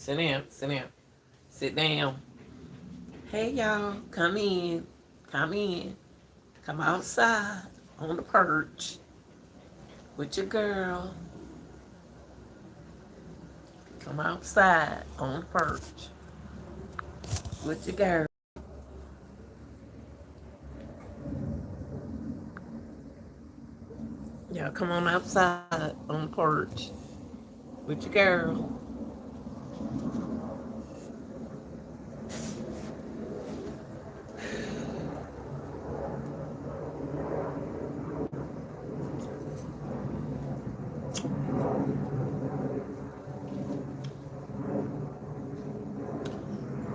Sit down. Sit down. Sit down. Hey, y'all. Come in. Come in. Come outside on the perch with your girl. Come outside on the perch with your girl. Y'all come on outside on the porch with your girl.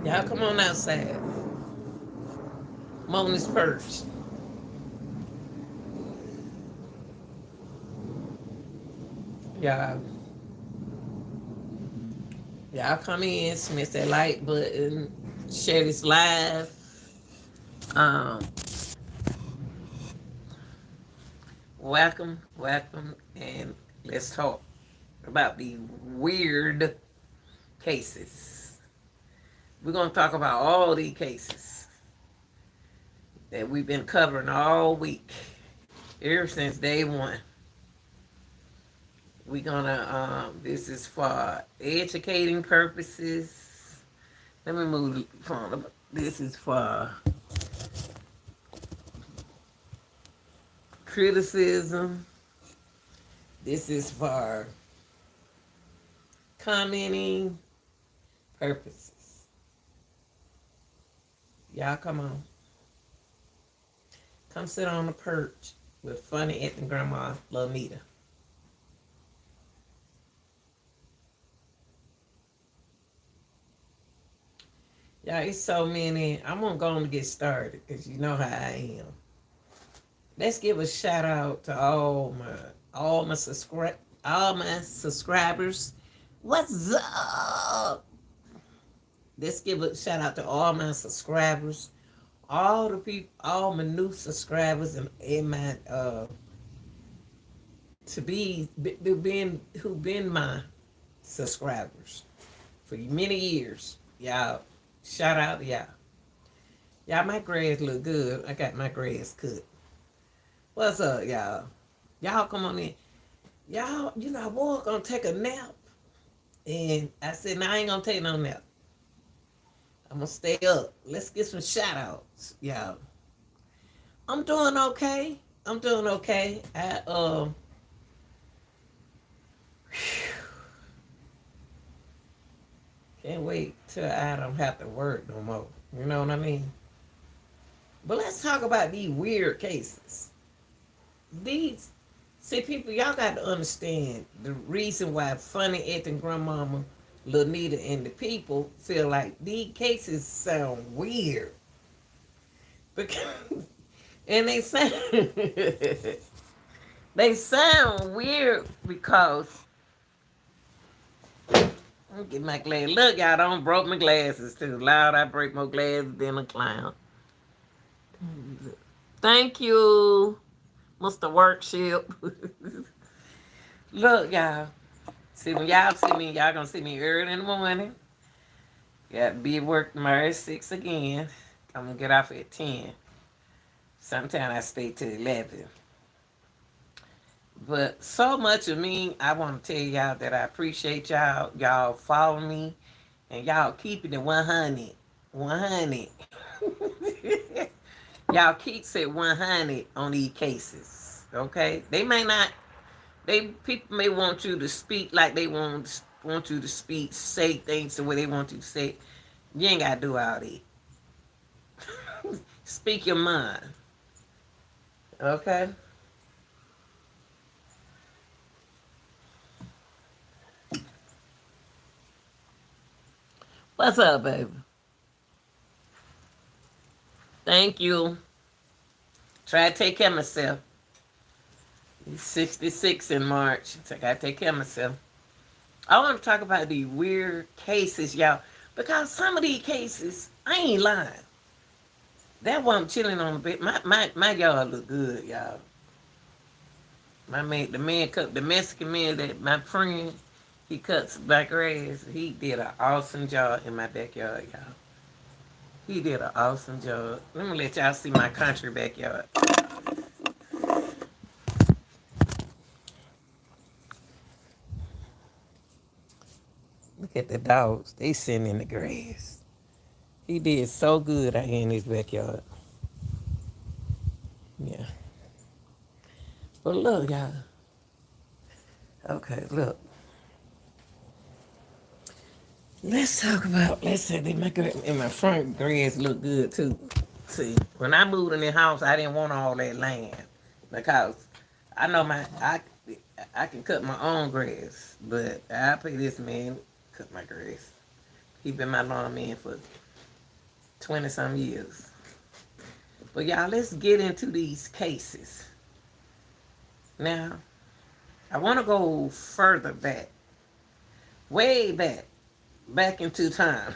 Y'all come on outside. I'm on this perch. Y'all, y'all come in, smash that like button, share this live. Um, welcome, welcome, and let's talk about the weird cases. We're gonna talk about all these cases that we've been covering all week, ever since day one. We're gonna this is for educating purposes. Let me move the phone up. This is for criticism. This is for commenting purposes. Y'all come on. Come sit on the perch with funny ethnic grandma Lanita. Yeah, it's so many. I'm gonna go on and get started because you know how I am. Let's give a shout out to all my subscribers. What's up? Let's give a shout out to all my subscribers, all the people, all my new subscribers, and my to be being who been my subscribers for many years. Y'all, shout out to y'all. Y'all, my grass look good. I got my grass cut. What's up, y'all? Y'all come on in. Y'all, I was gonna take a nap. And I said, no, I ain't gonna take no nap. I'm gonna stay up. Let's get some shout outs, y'all. I'm doing okay. I'm doing okay. Can't wait till I don't have to work no more. You know what I mean? But let's talk about these weird cases. These See, people, y'all got to understand the reason why funny ethnic grandmama Lanita and the people feel like these cases sound weird. Because, and they sound weird because let me get my glass. Look, y'all don't broke my glasses too loud. I break more glasses than a clown. Thank you, Mr. Workshop. Look, y'all. See, when y'all see me, y'all gonna see me early in the morning. Got to be at work tomorrow at 6 again. I'm gonna get off at 10. Sometimes I stay till 11. But so much of me, I want to tell y'all that I appreciate y'all. Y'all follow me, and y'all keeping it 100. 100. Y'all keeps it 100 on these cases. Okay? They may not, people may want you to speak like they want you to speak, say things the way they want you to say. You ain't gotta do all that. Speak your mind. Okay? What's up, baby? Thank you. Try to take care of myself. He's 66 in March. So I gotta take care of myself. I want to talk about these weird cases, y'all. Because some of these cases, I ain't lying. That one I'm chilling on a bit. My yard look good, y'all. The Mexican man that my friend, He cuts my grass. He did an awesome job in my backyard, y'all. He did an awesome job. Let me let y'all see my country backyard. Look at the dogs. They sitting in the grass. He did so good out here in his backyard. Yeah. But look, y'all. Okay, look. Let's talk about, let's say that my front grass look good too. See, when I moved in the house, I didn't want all that land because I know I can cut my own grass, but I pay this man cut my grass. He been my lawn man for 20 some years. But y'all, let's get into these cases. Now, I want to go further back, way back into time.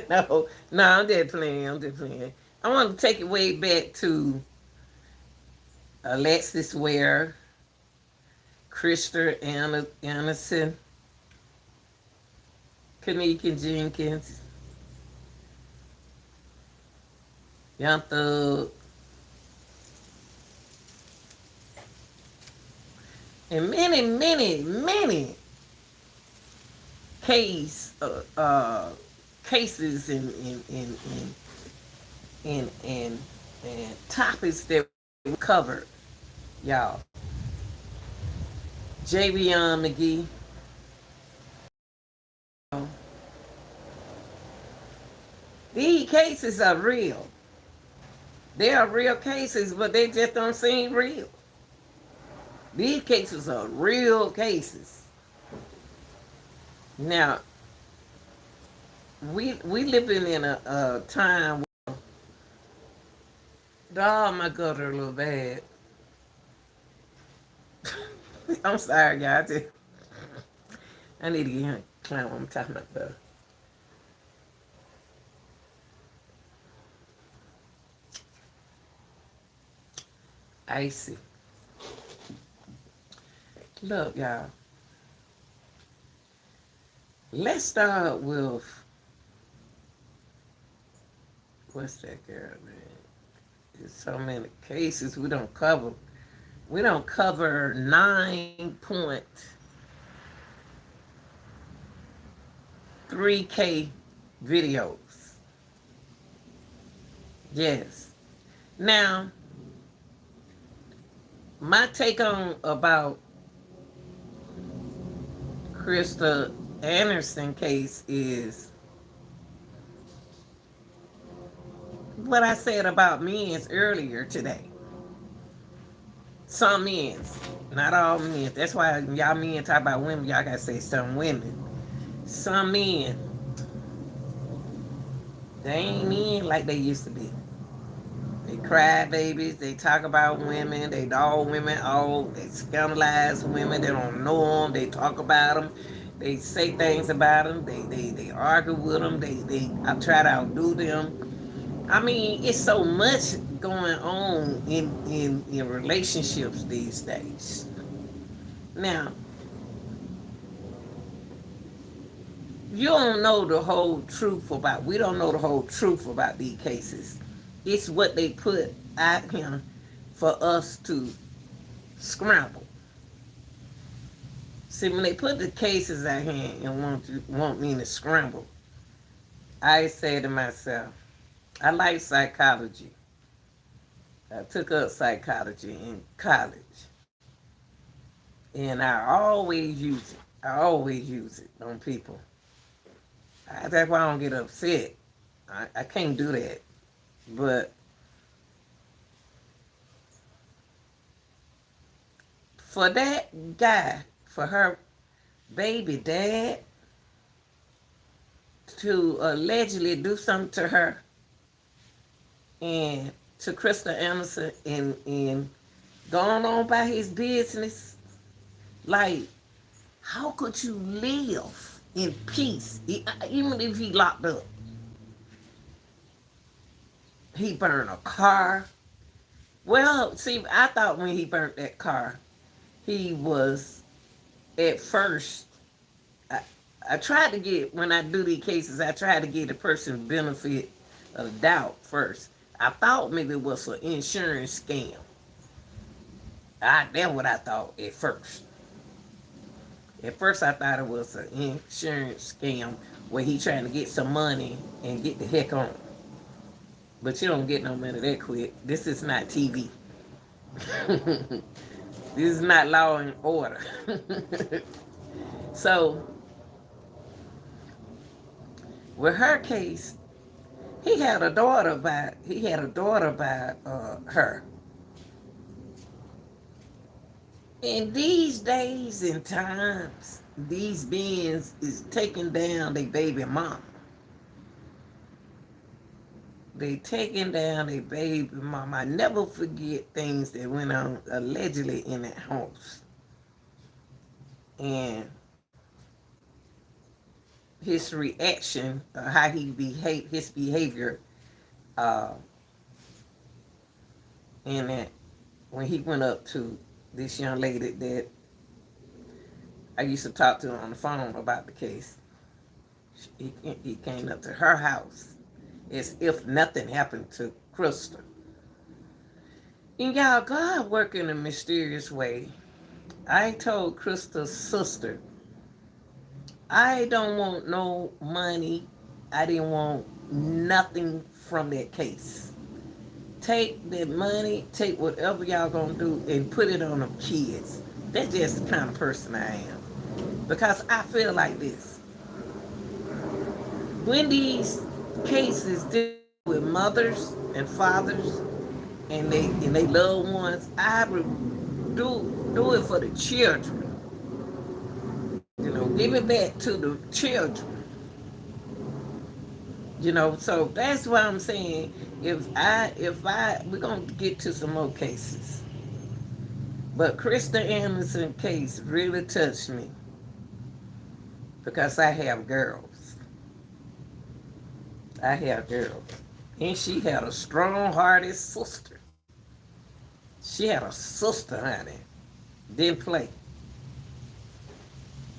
no, I'm just playing. I want to take it way back to Alexis Ware, Krista Anderson, Kanika Jenkins, Young Thug, and many cases and topics that we covered, y'all. Javion McGee. These cases are real. They are real cases, but they just don't seem real. These cases are real cases. Now, we living in a time where, oh my God, they're a little bad. I'm sorry, y'all. I need to get him a clown on top of my bed. Icy. Look, y'all. Let's start with, what's that girl name? There's so many cases we don't cover. We don't cover 9.3K videos. Yes. Now, my take on about Krista Anderson case is what I said about men's earlier today. Some men's, not all men. That's why y'all men talk about women, y'all gotta say some women. Some men, they ain't men like they used to be. They cry babies, they talk about women, they dog women out, they scandalize women, they don't know them, they talk about them, they say things about them, they argue with them, they try to outdo them. I mean, it's so much going on in relationships these days. Now, you don't know the whole truth about, we don't know the whole truth about these cases. It's what they put out here for us to scramble. See, when they put the cases out here and want me to scramble, I say to myself, I like psychology. I took up psychology in college. And I always use it. I always use it on people. That's why I don't get upset. I can't do that. But for that guy, for her baby dad to allegedly do something to her and to Krista Anderson and going on by his business, like, how could you live in peace even if he locked up? He burned a car. Well, see, I thought when he burnt that car, he was at first I try to get, when I do these cases, I try to get the person benefit of the doubt first. I thought maybe it was an insurance scam. That's what I thought at first. At first, I thought it was an insurance scam where he trying to get some money and get the heck on. But you don't get no money that quick. This is not TV. This is not Law and Order. So, with her case, he had a daughter by her. In these days and times, these beings is taking down their baby mama. They taking down their baby mama. I never forget things that went on allegedly in that house. And his reaction, how he behaved, his behavior, in that when he went up to this young lady that I used to talk to on the phone about the case. He came up to her house as if nothing happened to Crystal. And y'all, God worked in a mysterious way. I told Crystal's sister, I don't want no money. I didn't want nothing from that case. Take that money, take whatever y'all gonna do and put it on them kids. That's just the kind of person I am. Because I feel like this. When these cases deal with mothers and fathers and they loved ones, I would do it for the children. You know, give it back to the children. You know, so that's why I'm saying we're gonna get to some more cases. But Krista Anderson case really touched me because I have girls. And she had a strong-hearted sister. She had a sister, honey. Didn't play.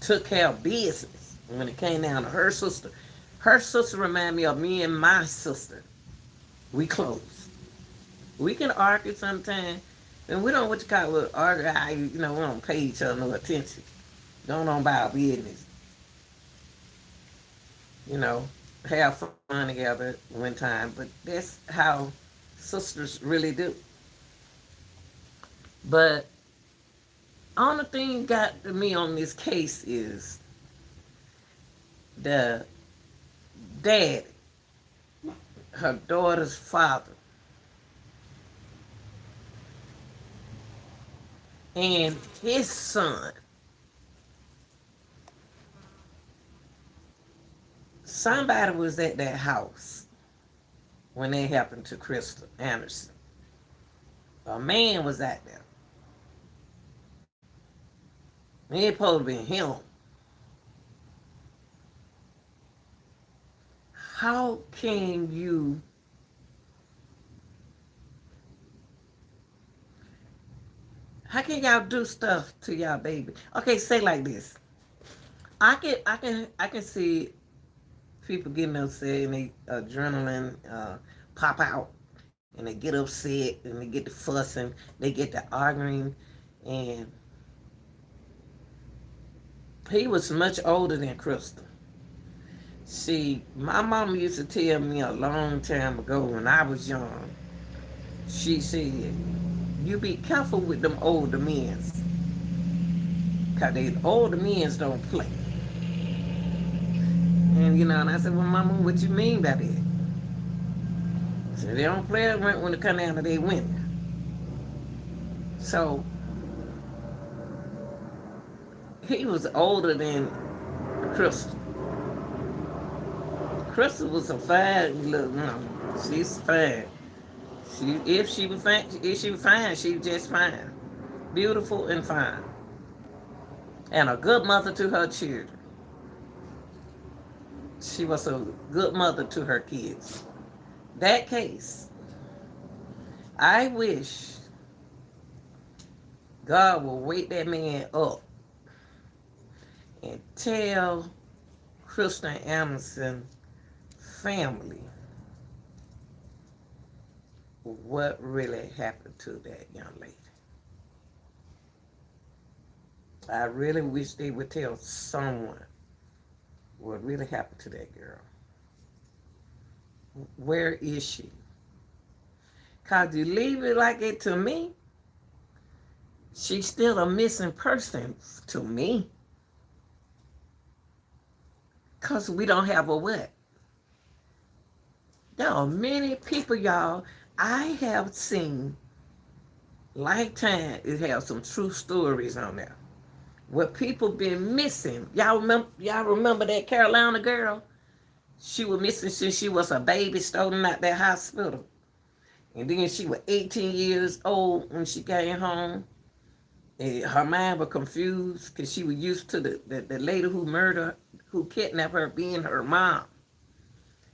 Took care of business. When it came down to her sister reminded me of me and my sister. We close. We can argue sometimes, and we don't argue. We don't pay each other no attention. Don't know about our business. Have fun together one time, but that's how sisters really do. But only thing got to me on this case is the dad, her daughter's father, and his son. Somebody was at that house when that happened to Krista Anderson. A man was out there. It ain't supposed to be him. How can y'all do stuff to y'all baby? Okay, say like this. I can see people getting upset and they adrenaline pop out and they get upset and they get to fussing, they get to arguing, and he was much older than Crystal. See, my mama used to tell me a long time ago when I was young, she said, you be careful with them older men, because the older men don't play. And I said, well, Mama, what you mean by that? So they don't play when they come down to their women. So he was older than Crystal. Crystal was a fine little, she's fine. If she was fine, she was just fine. Beautiful and fine. And a good mother to her children. She was a good mother to her kids. That case, I wish God will wake that man up and tell Kristen Anderson family what really happened to that young lady. I really wish they would tell someone what really happened to that girl. Where is she? Because you leave it like it to me, she's still a missing person to me. Because we don't have a what? There are many people, y'all, I have seen Lifetime. It has some true stories on there where people been missing. Y'all remember that Carolina girl? She was missing since she was a baby, stolen out that hospital. And then she was 18 years old when she came home. And her mind was confused because she was used to the lady who kidnapped her being her mom.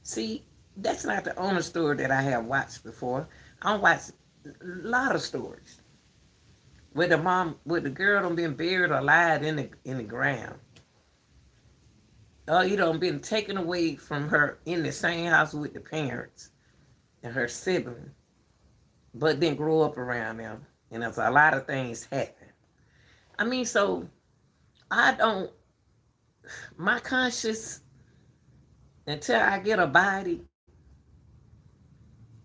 See, that's not the only story that I have watched before. I watched a lot of stories where the girl done been buried alive in the ground. Or you done been taken away from her in the same house with the parents and her sibling, but then grow up around them. And there's a lot of things happen. I mean, so my conscience, until I get a body,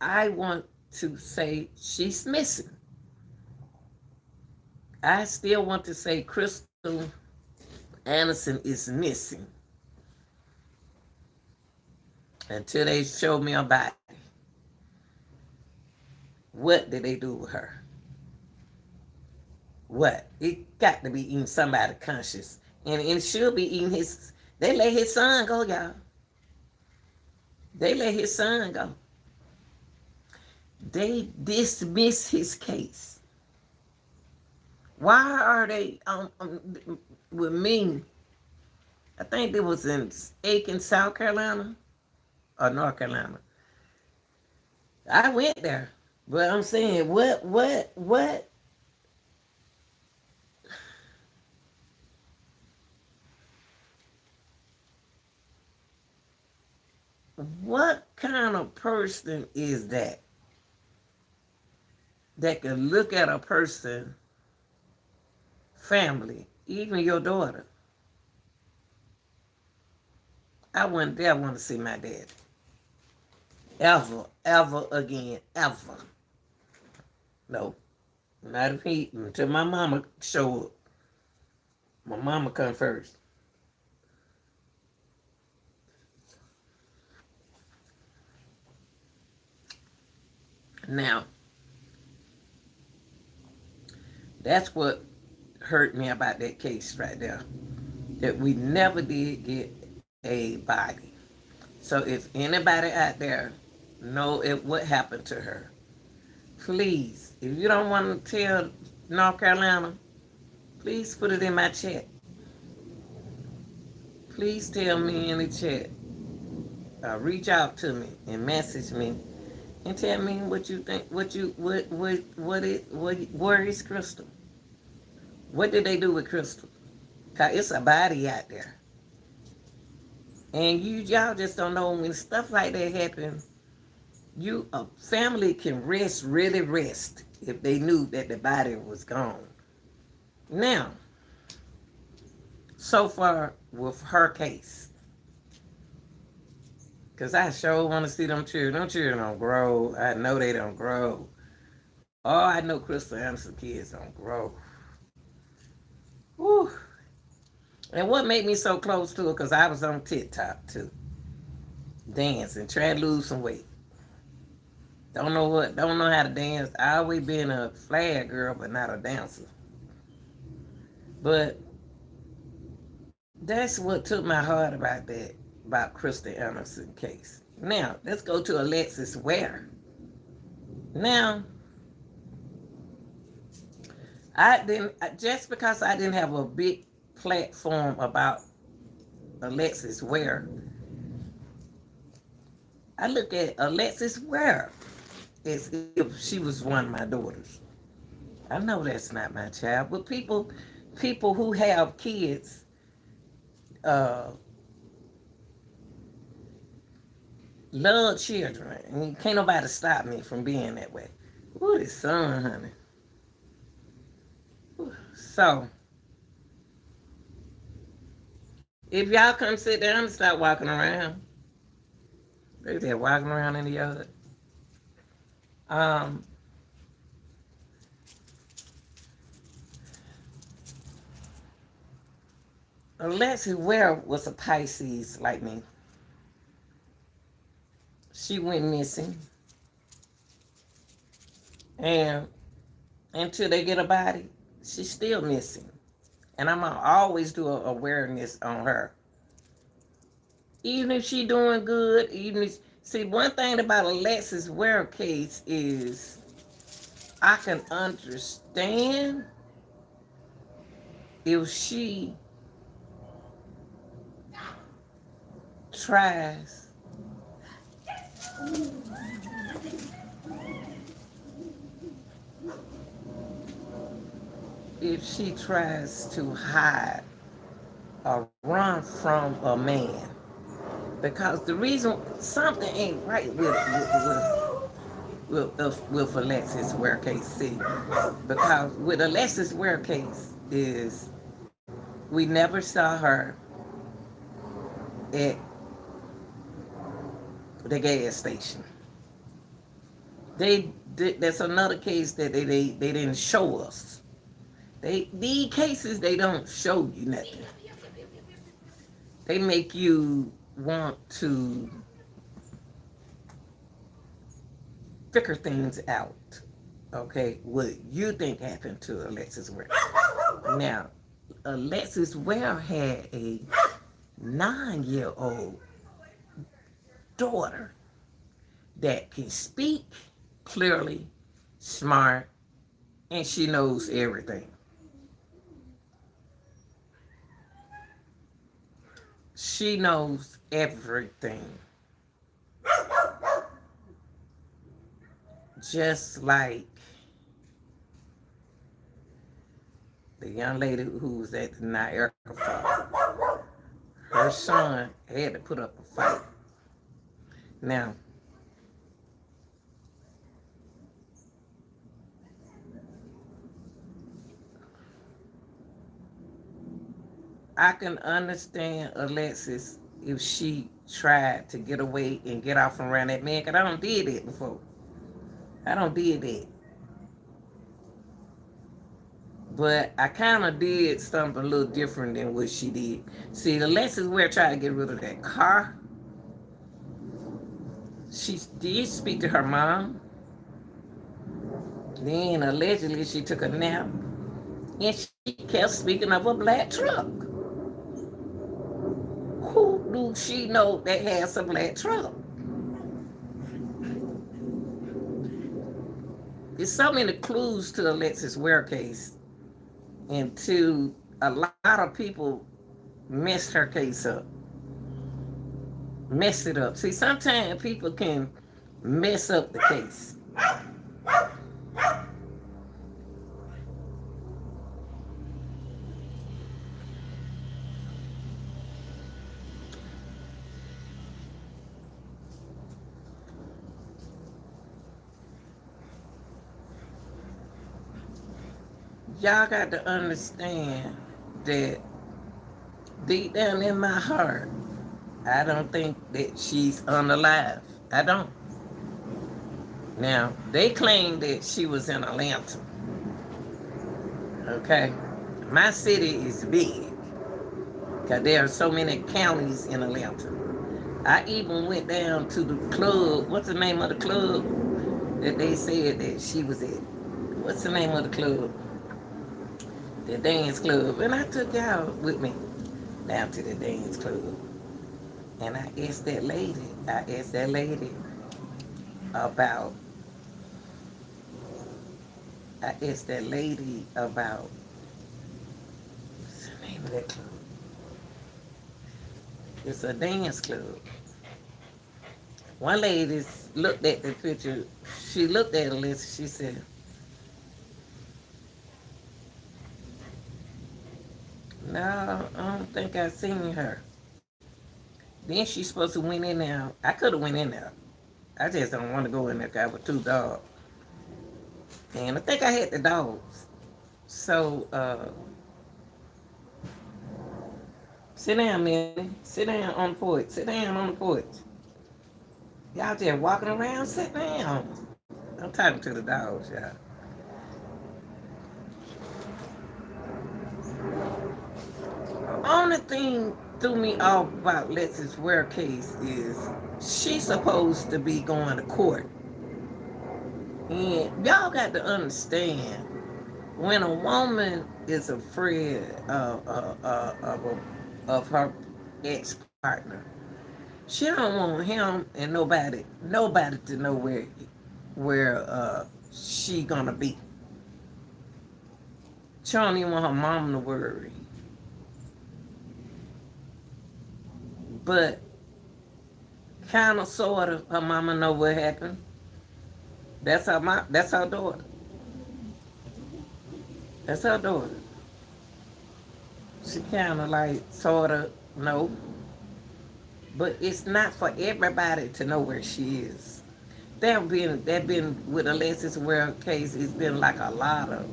I want to say she's missing. I still want to say Crystal Anderson is missing until they show me a body. What did they do with her? What? It got to be eating somebody's conscience. And it should be eating his. They let his son go, y'all. They let his son go. They dismiss his case. Why are they with me? I think it was in Aiken, South Carolina or North Carolina. I went there, but I'm saying what kind of person is that can look at a person, family, even your daughter? I wouldn't dare want to see my dad. Ever again, ever. No. Not if until my mama show up. My mama come first. Now, that's what hurt me about that case right there. That we never did get a body. So if anybody out there know what happened to her, please, if you don't want to tell North Carolina, please put it in my chat. Please tell me in the chat. Reach out to me and message me and tell me what you think. Where is Crystal? What did they do with Crystal? Cause it's a body out there. And y'all just don't know when stuff like that happens. A family can really rest if they knew that the body was gone. Now, so far with her case, because I sure want to see them children. Them children don't grow. I know they don't grow. Oh, I know Crystal Anderson kids don't grow. Whew. And what made me so close to her, because I was on TikTok too, dancing, trying to lose some weight. Don't know how to dance. I always been a flag girl, but not a dancer. But that's what took my heart about Crystal Anderson case. Now, let's go to Alexis Ware. Now, just because I didn't have a big platform about Alexis Ware, I look at Alexis Ware as if she was one of my daughters. I know that's not my child, but people who have kids, Love children. And can't nobody stop me from being that way. Ooh, this sun, honey. So, if y'all come sit down and start walking around, they just walking around in the yard. Um, Alexis Ware was a Pisces like me. She went missing. And until they get a body, she's still missing. And I'm gonna always do a awareness on her. Even if she doing good, even if see one thing about Alexis Ware case is I can understand if she tries to hide or run from a man. Because the reason something ain't right with Alexis Ware case, see, because with Alexis Ware case is we never saw her at the gas station. That's another case that they didn't show us. These cases they don't show you nothing. They make you want to figure things out. Okay, what you think happened to Alexis Ware? Now, Alexis Ware had a 9-year-old daughter that can speak clearly, smart, and she knows everything. She knows everything. Just like the young lady who was at the Niagara Falls. Her son had to put up a fight. Now, I can understand Alexis if she tried to get away and get off from around that man, because I don't did it before. I don't did that. But I kind of did something a little different than what she did. See, Alexis Ware tried to get rid of that car. She did speak to her mom. Then allegedly she took a nap. And she kept speaking of a black truck. Who do she know that has a black truck? There's so many clues to the Alexis Ware case. And to a lot of people messed her case up. Mess it up. See, sometimes people can mess up the case. Y'all got to understand that deep down in my heart, I don't think that she's unalive. I don't. Now, they claim that she was in Atlanta. Okay? My city is big because there are so many counties in Atlanta. I even went down to the club. What's the name of the club that they said that she was at? What's the name of the club? The dance club. And I took y'all with me down to the dance club. And I asked that lady about what's the name of that club? It's a dance club. One lady looked at the picture. She looked at Alyssa. She said, "No, I don't think I've seen her." Then she supposed to went in there. I could have went in there. I just don't want to go in there 'cause I with two dogs. And I think I had the dogs. So, sit down, man. Sit down on the porch. Sit down on the porch. Y'all just walking around. Sit down. I'm talking to the dogs, y'all. Only thing threw me off about Lex's Ware case is she's supposed to be going to court. And y'all got to understand, when a woman is afraid of her ex-partner, she don't want him and nobody to know where she gonna be. She don't even want her mom to worry. But kind of, sort of, her mama know what happened. That's her daughter. That's her daughter. She kind of like, sort of, know. But it's not for everybody to know where she is. That been with Alexis Ware case, it's been like a lot of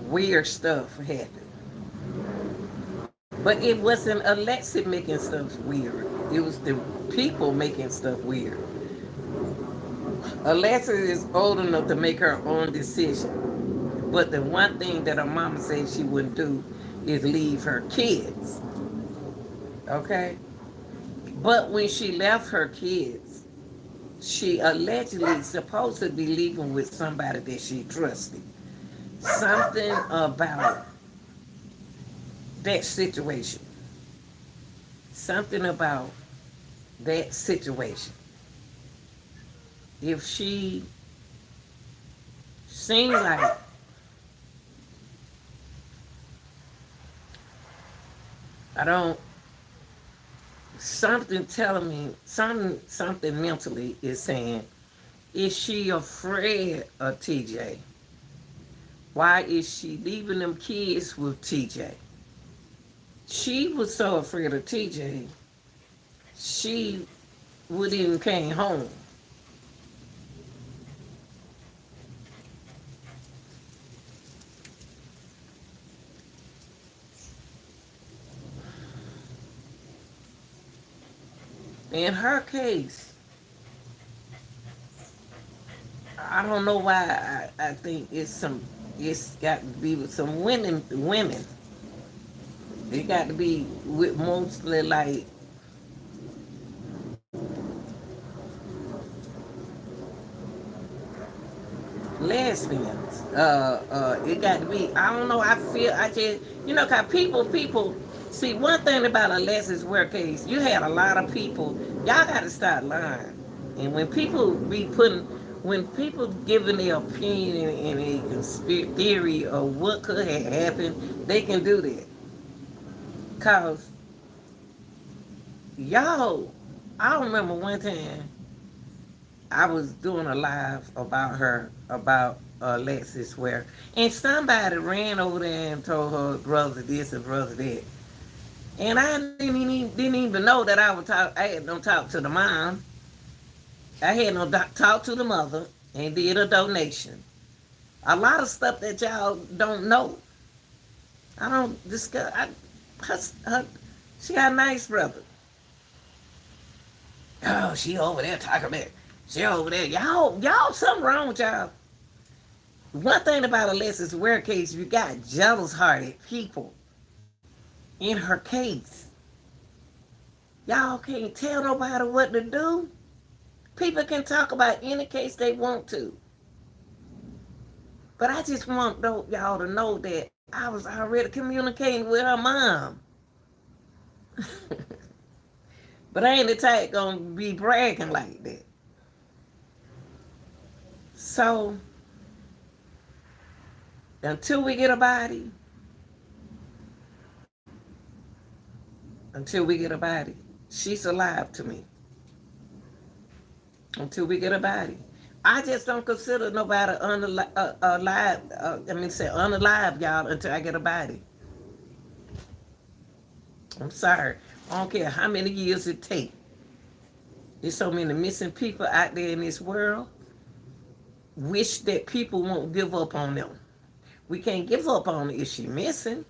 weird stuff happening. But it wasn't Alexis making stuff weird. It was the people making stuff weird. Alexis is old enough to make her own decision. But the one thing that her mama said she wouldn't do is leave her kids. Okay? But when she left her kids, she allegedly supposed to be leaving with somebody that she trusted. Something about that situation. Something about that situation. If she seemed like something telling me, something mentally is saying, is she afraid of TJ? Why is she leaving them kids with TJ? She was so afraid of TJ, she wouldn't even came home. In her case, I don't know why I think it's got to be with some women. It got to be with mostly like lesbians. It got to be, I don't know, I just, cause people, see, one thing about Alexis Ware case, you had a lot of people, y'all got to start lying. And when people giving their opinion and a conspiracy theory of what could have happened, they can do that. Cause y'all, I remember one time I was doing a live about Alexis Ware, and somebody ran over there and told her brother this and brother that. And I didn't even know that I had no talk to the mom. I had no talk to the mother and did a donation. A lot of stuff that y'all don't know. I don't discuss. She got a nice brother. Oh, she over there talking about. She over there. Y'all, something wrong with y'all. One thing about Alexis Ware case, you got jealous-hearted people in her case. Y'all can't tell nobody what to do. People can talk about any case they want to. But I just want y'all to know that I was already communicating with her mom. But I ain't the type gonna be bragging like that. So, until we get a body, she's alive to me. Until we get a body. I just don't consider nobody unalive, y'all, until I get a body. I'm sorry. I don't care how many years it takes. There's so many missing people out there in this world. Wish that people won't give up on them. We can't give up on her if she's missing.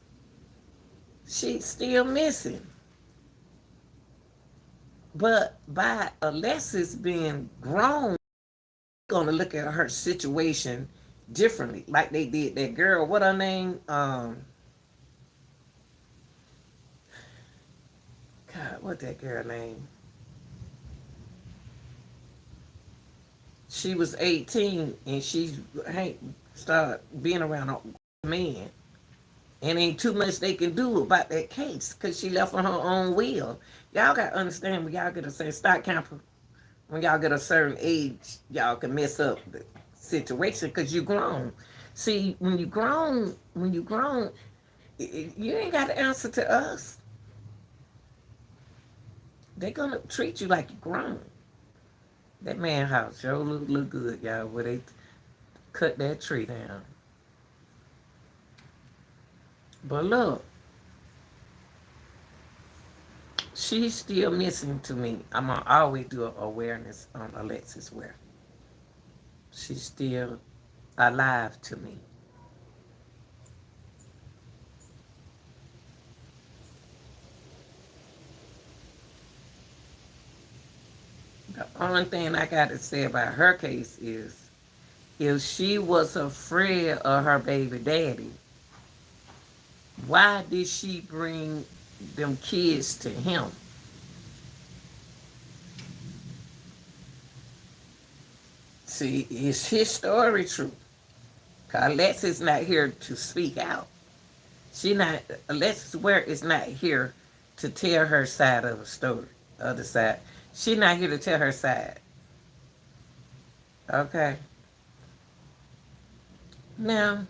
She's still missing. But by Alexis being grown, gonna look at her situation differently, like they did that girl. What her name? God, what that girl name? She was 18 and she started being around a man. And ain't too much they can do about that case because she left on her own will. Y'all got to understand when y'all get a certain stock camper, when y'all get a certain age, y'all can mess up the situation because you grown. See, when you grown, you ain't got to answer to us. They're going to treat you like you grown. That man house sure look good, y'all, where they cut that tree down. But look, she's still missing to me. I'm going to always do awareness on Alexis Ware. She's still alive to me. The only thing I got to say about her case is if she was afraid of her baby daddy, why did she bring them kids to him? See, is his story true? Because Alexis not here to speak out. Alexis Ware is not here to tell her side of the story, other side. She's not here to tell her side. Okay. Now,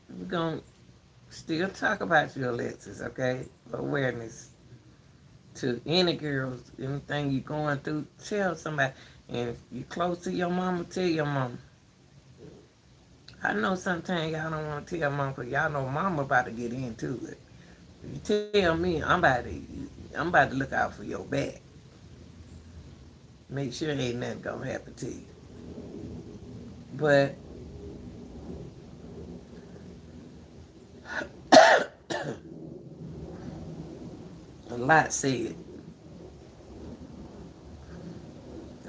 we're going to still talk about you, Alexis, okay? Awareness to any girls, anything you're going through, tell somebody. And if you're close to your mama, tell your mama. I know sometimes y'all don't want to tell mama because y'all know mama about to get into it. If you tell me, I'm about to look out for your back. Make sure ain't nothing gonna happen to you. But a lot said.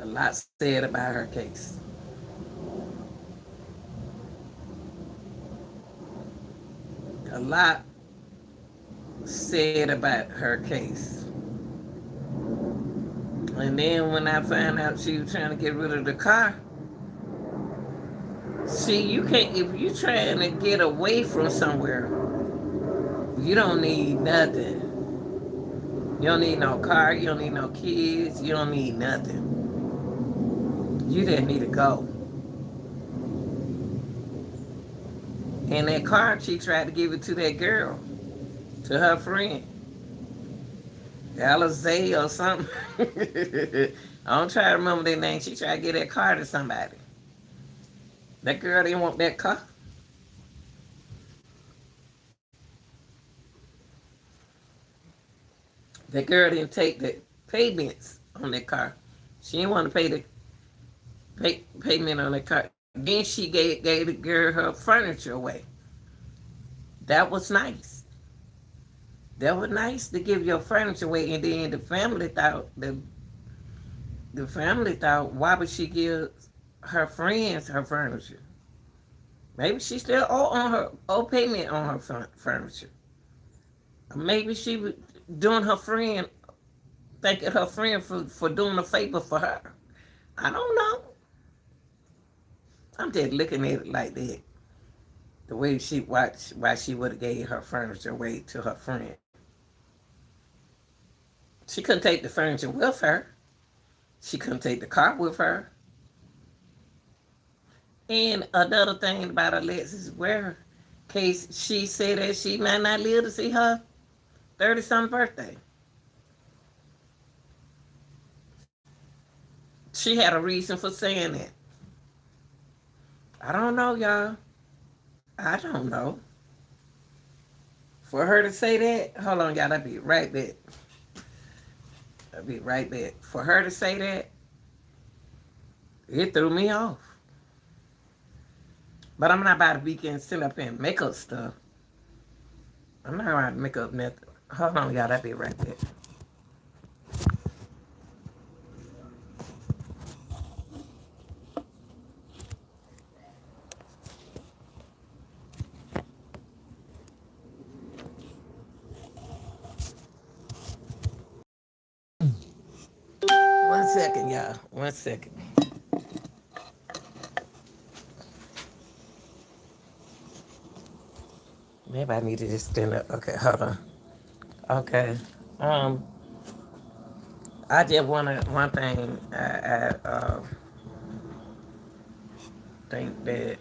A lot said about her case. A lot said about her case. And then when I found out she was trying to get rid of the car, see, you can't, if you're trying to get away from somewhere, you don't need nothing. You don't need no car, you don't need no kids, you don't need nothing. You just need to go. And that car, she tried to give it to that girl, to her friend. Alizé or something. I don't try to remember their name. She tried to get that car to somebody. That girl didn't want that car. That girl didn't take the payments on that car. She didn't want to pay the payment on that car. Then she gave the girl her furniture away. That was nice. That was nice to give your furniture away, and then the family thought why would she give her friends her furniture? Maybe she still owe payment on her furniture. Maybe she was doing her friend, thanking her friend for doing a favor for her. I don't know. I'm just looking at it like that. The way she watched, why she would have gave her furniture away to her friend. She couldn't take the furniture with her. She couldn't take the car with her. And another thing about Alexis Ware case, she said that she might not live to see her 30-something birthday. She had a reason for saying that. I don't know, y'all. I don't know. For her to say that, hold on, y'all, I'll be right back. I'll be right back. For her to say that, it threw me off. But I'm not about to be getting sitting up and make up stuff. I'm not about to make up nothing. Hold on, y'all. I'll be right back. 1 second, y'all. 1 second. Maybe I need to just stand up. Okay, hold on. Okay. Um, I just wanna one thing. I think that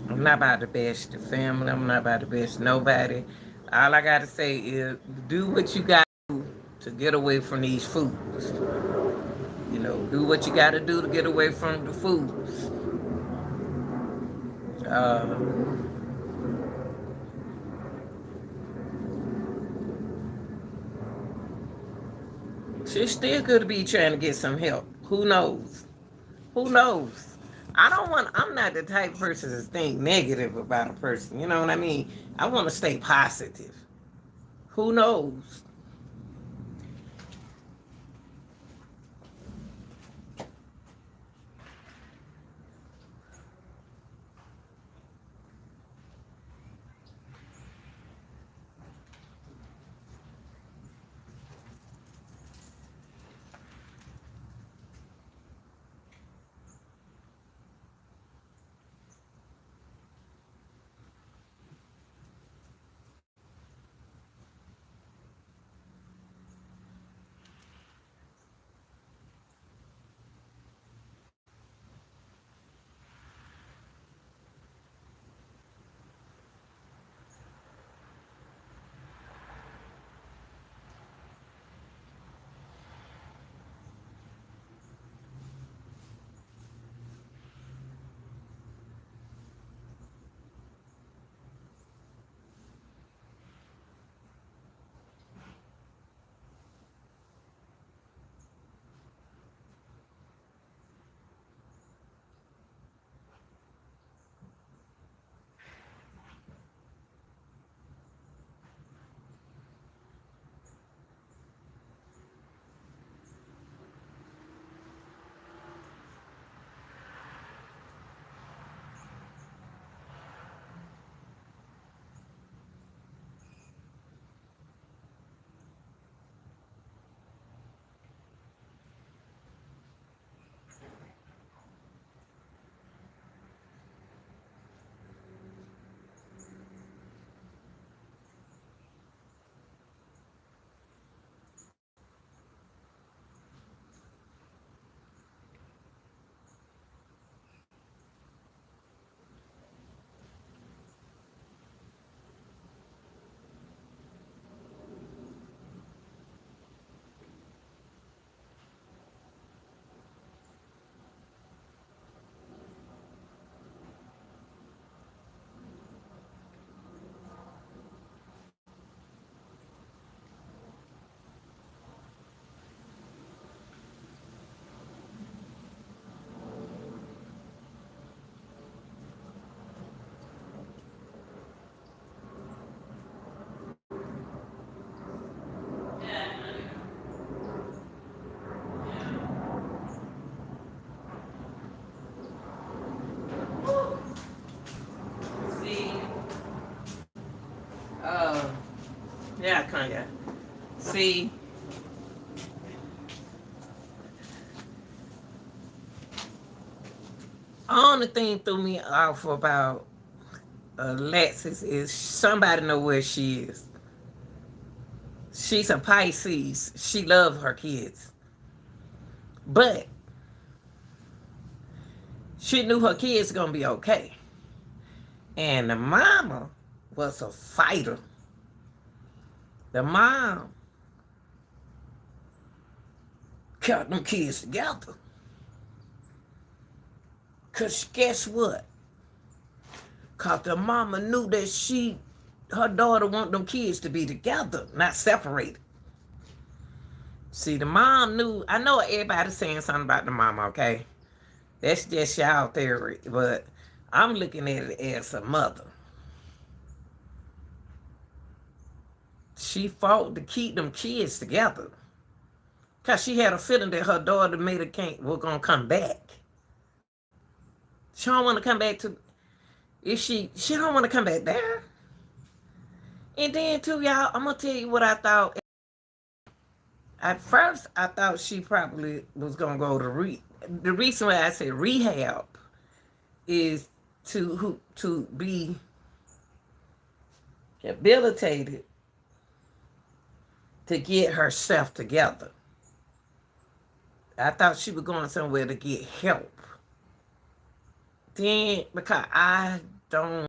I'm not about to bash the family. I'm not about to bash nobody. All I gotta say is do what you got to get away from these foods. You know, do what you got to do to get away from the foods. Uh, she's still could be trying to get some help. Who knows? Who knows? I'm not the type of person to think negative about a person. You know what I mean? I want to stay positive. Who knows? See, uh, yeah, Kanye. See, only thing threw me off about Alexis is somebody know where she is. She's a Pisces. She loves her kids, but she knew her kids gonna be okay. And the mama was a fighter. The mom kept them kids together. Cause guess what? Cause the mama knew that her daughter want them kids to be together, not separated. See, the mom knew. I know everybody's saying something about the mama, okay? That's just y'all theory. But I'm looking at it as a mother. She fought to keep them kids together. Because she had a feeling that her daughter made was going to come back. She don't want to come back to... If she don't want to come back there. And then, too, y'all, I'm going to tell you what I thought. At first, I thought she probably was going to go to the reason why I said rehab is to be rehabilitated to get herself together. I thought she was going somewhere to get help. Then, because I don't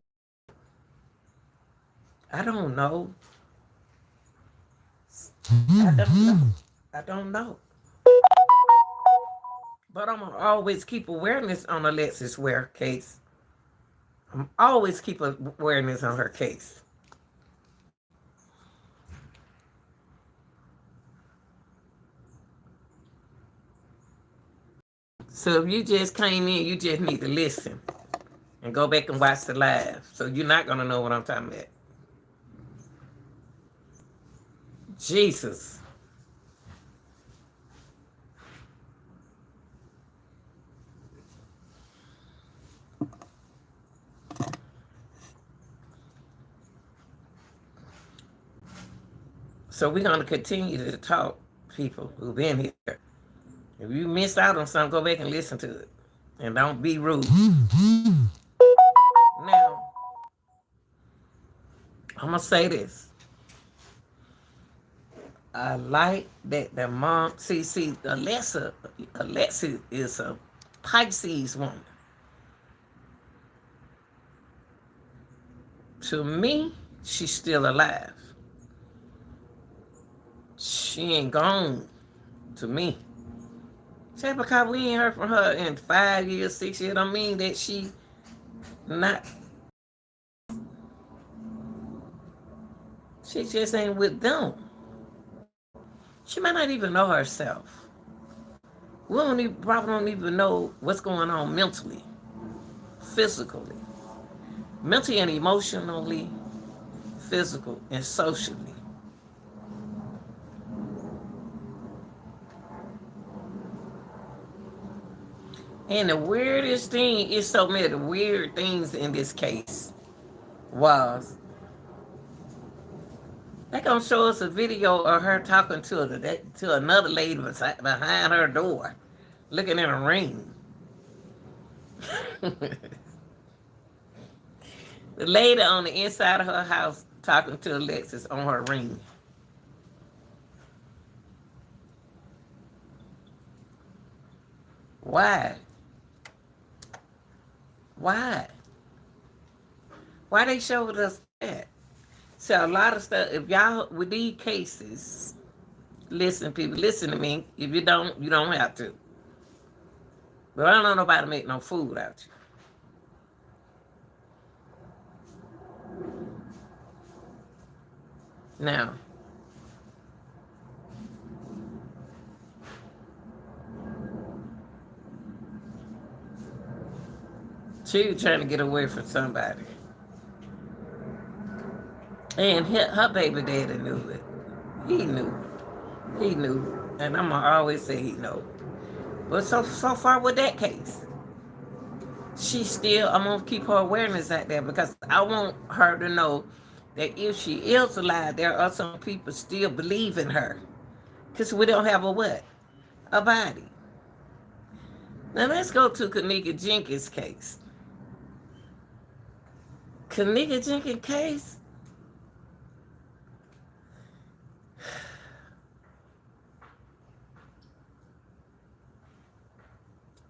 know. I don't know. But I'm going to always keep awareness on Alexis Ware case. I'm always keep awareness on her case. So if you just came in, you just need to listen and go back and watch the live. So you're not going to know what I'm talking about. Jesus. So we're going to continue to talk, people who've been here. If you missed out on something, go back and listen to it. And don't be rude. Now, I'm going to say this. I like that the mom, see, Alexis is a Pisces woman. To me, she's still alive. She ain't gone to me. Just because we ain't heard from her in 5 years, 6 years, don't mean that she not. She just ain't with them. She might not even know herself. We probably don't even know what's going on mentally, physically, mentally and emotionally, physical and socially. And the weirdest thing is so many weird things in this case was they're going to show us a video of her talking to another lady behind her door, looking in a ring. The lady on the inside of her house talking to Alexis on her ring. Why? Why they showed us that? So a lot of stuff, if y'all, with these cases, listen, people, listen to me. If you don't, you don't have to. But I don't know nobody make no food out you. Now, she was trying to get away from somebody. And her baby daddy knew it. He knew. And I'm going to always say he knew. But so far with that case, I'm going to keep her awareness out there because I want her to know that if she is alive, there are some people still believe in her. Because we don't have a what? A body. Now let's go to Kenneka Jenkins' case. Kenneka Jenkins' case?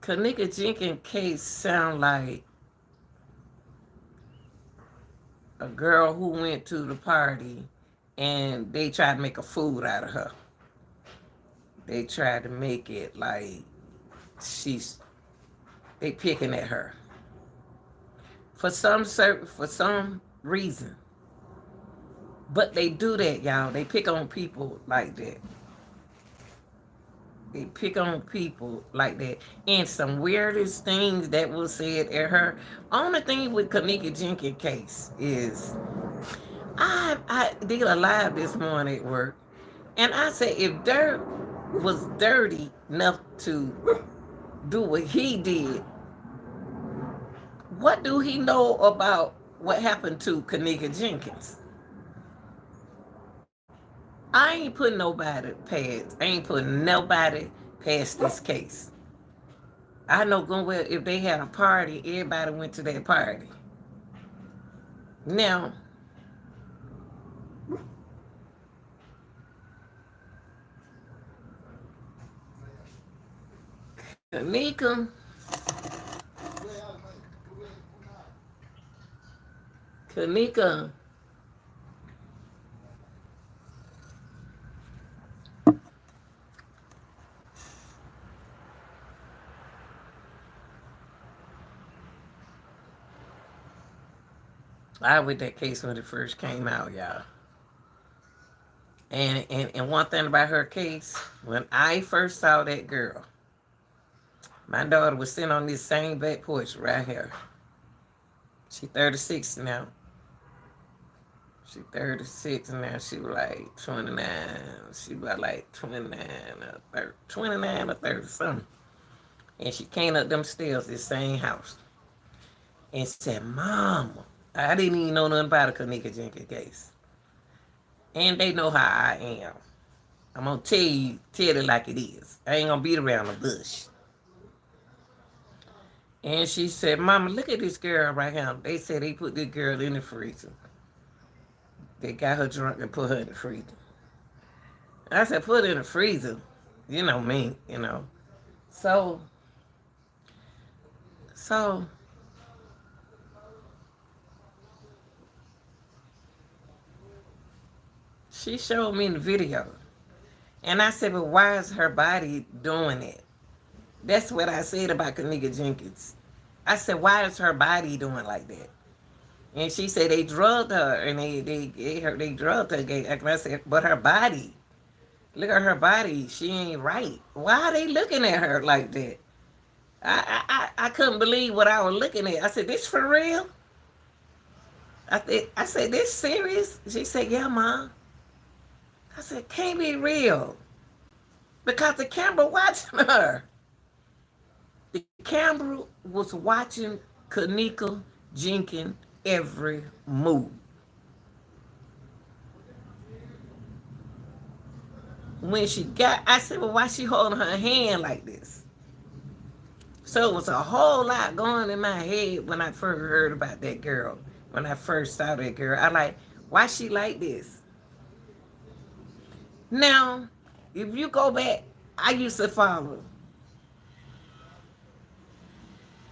Kenneka Jenkins' case sound like a girl who went to the party and they tried to make a fool out of her. They tried to make it like they picking at her. For some reason. But they do that, y'all. They pick on people like that. They pick on people like that. And some weirdest things that was said at her. Only thing with Kenneka Jenkins case is I did a live this morning at work, and I said if Dirt was dirty enough to do what he did, what do he know about what happened to Kenneka Jenkins? I ain't putting nobody past. I ain't putting nobody past this case. I know going well if they had a party, everybody went to that party. Now, Kenneka, Kenneka, I with that case when it first came out, y'all. And one thing about her case, when I first saw that girl, my daughter was sitting on this same back porch right here. She 36 now. She 36 now. She was like 29. She was like 29 or 30, 29 or 30 something. And she came up them stairs, this same house, and said, Mama, I didn't even know nothing about a Kenneka Jenkins case. And they know how I am. I'm going to tell it like it is. I ain't going to beat around the bush. And she said, Mama, look at this girl right here. They said they put this girl in the freezer. They got her drunk and put her in the freezer. I said, put her in the freezer. You know me, you know. So she showed me the video. And I said, but why is her body doing it? That's what I said about Kenneka Jenkins. I said, why is her body doing like that? And she said they drugged her and they drugged her. And I said, but her body, look at her body. She ain't right. Why are they looking at her like that? I couldn't believe what I was looking at. I said, this for real? I said, this serious? She said, yeah, Mom. I said, can't be real. Because the camera watching her. The camera was watching Kenneka Jenkins every move. When she got, I said, well, why she holding her hand like this? So it was a whole lot going in my head when I first heard about that girl. When I first saw that girl, I like, why she like this? Now, if you go back, I used to follow.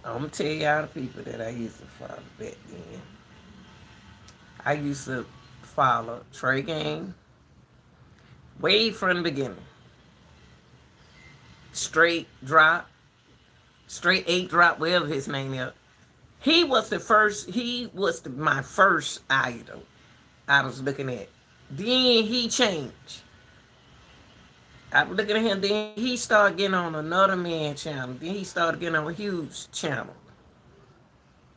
I'm going to tell y'all the people that I used to follow back then. I used to follow Trey Gang way from the beginning. Straight 8 Drop, whatever his name is. He was my first idol I was looking at. Then he changed. I was looking at him, then he started getting on another man's channel. Then he started getting on a huge channel.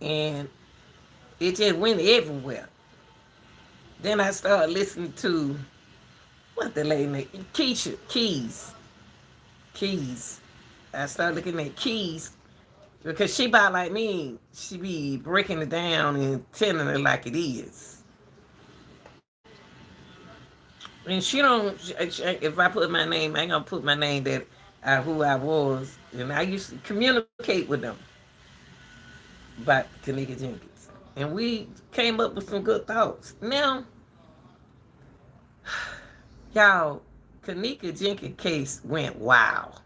And it just went everywhere. Then I started listening to, what the lady name? Keisha, Keys. I started looking at Keys because she about like me. She be breaking it down and telling it like it is. And she don't, if I put my name, I ain't gonna put my name that who I was. And I used to communicate with them about Kenneka Jenkins. And we came up with some good thoughts. Now, y'all, Kenneka Jenkins case went wild.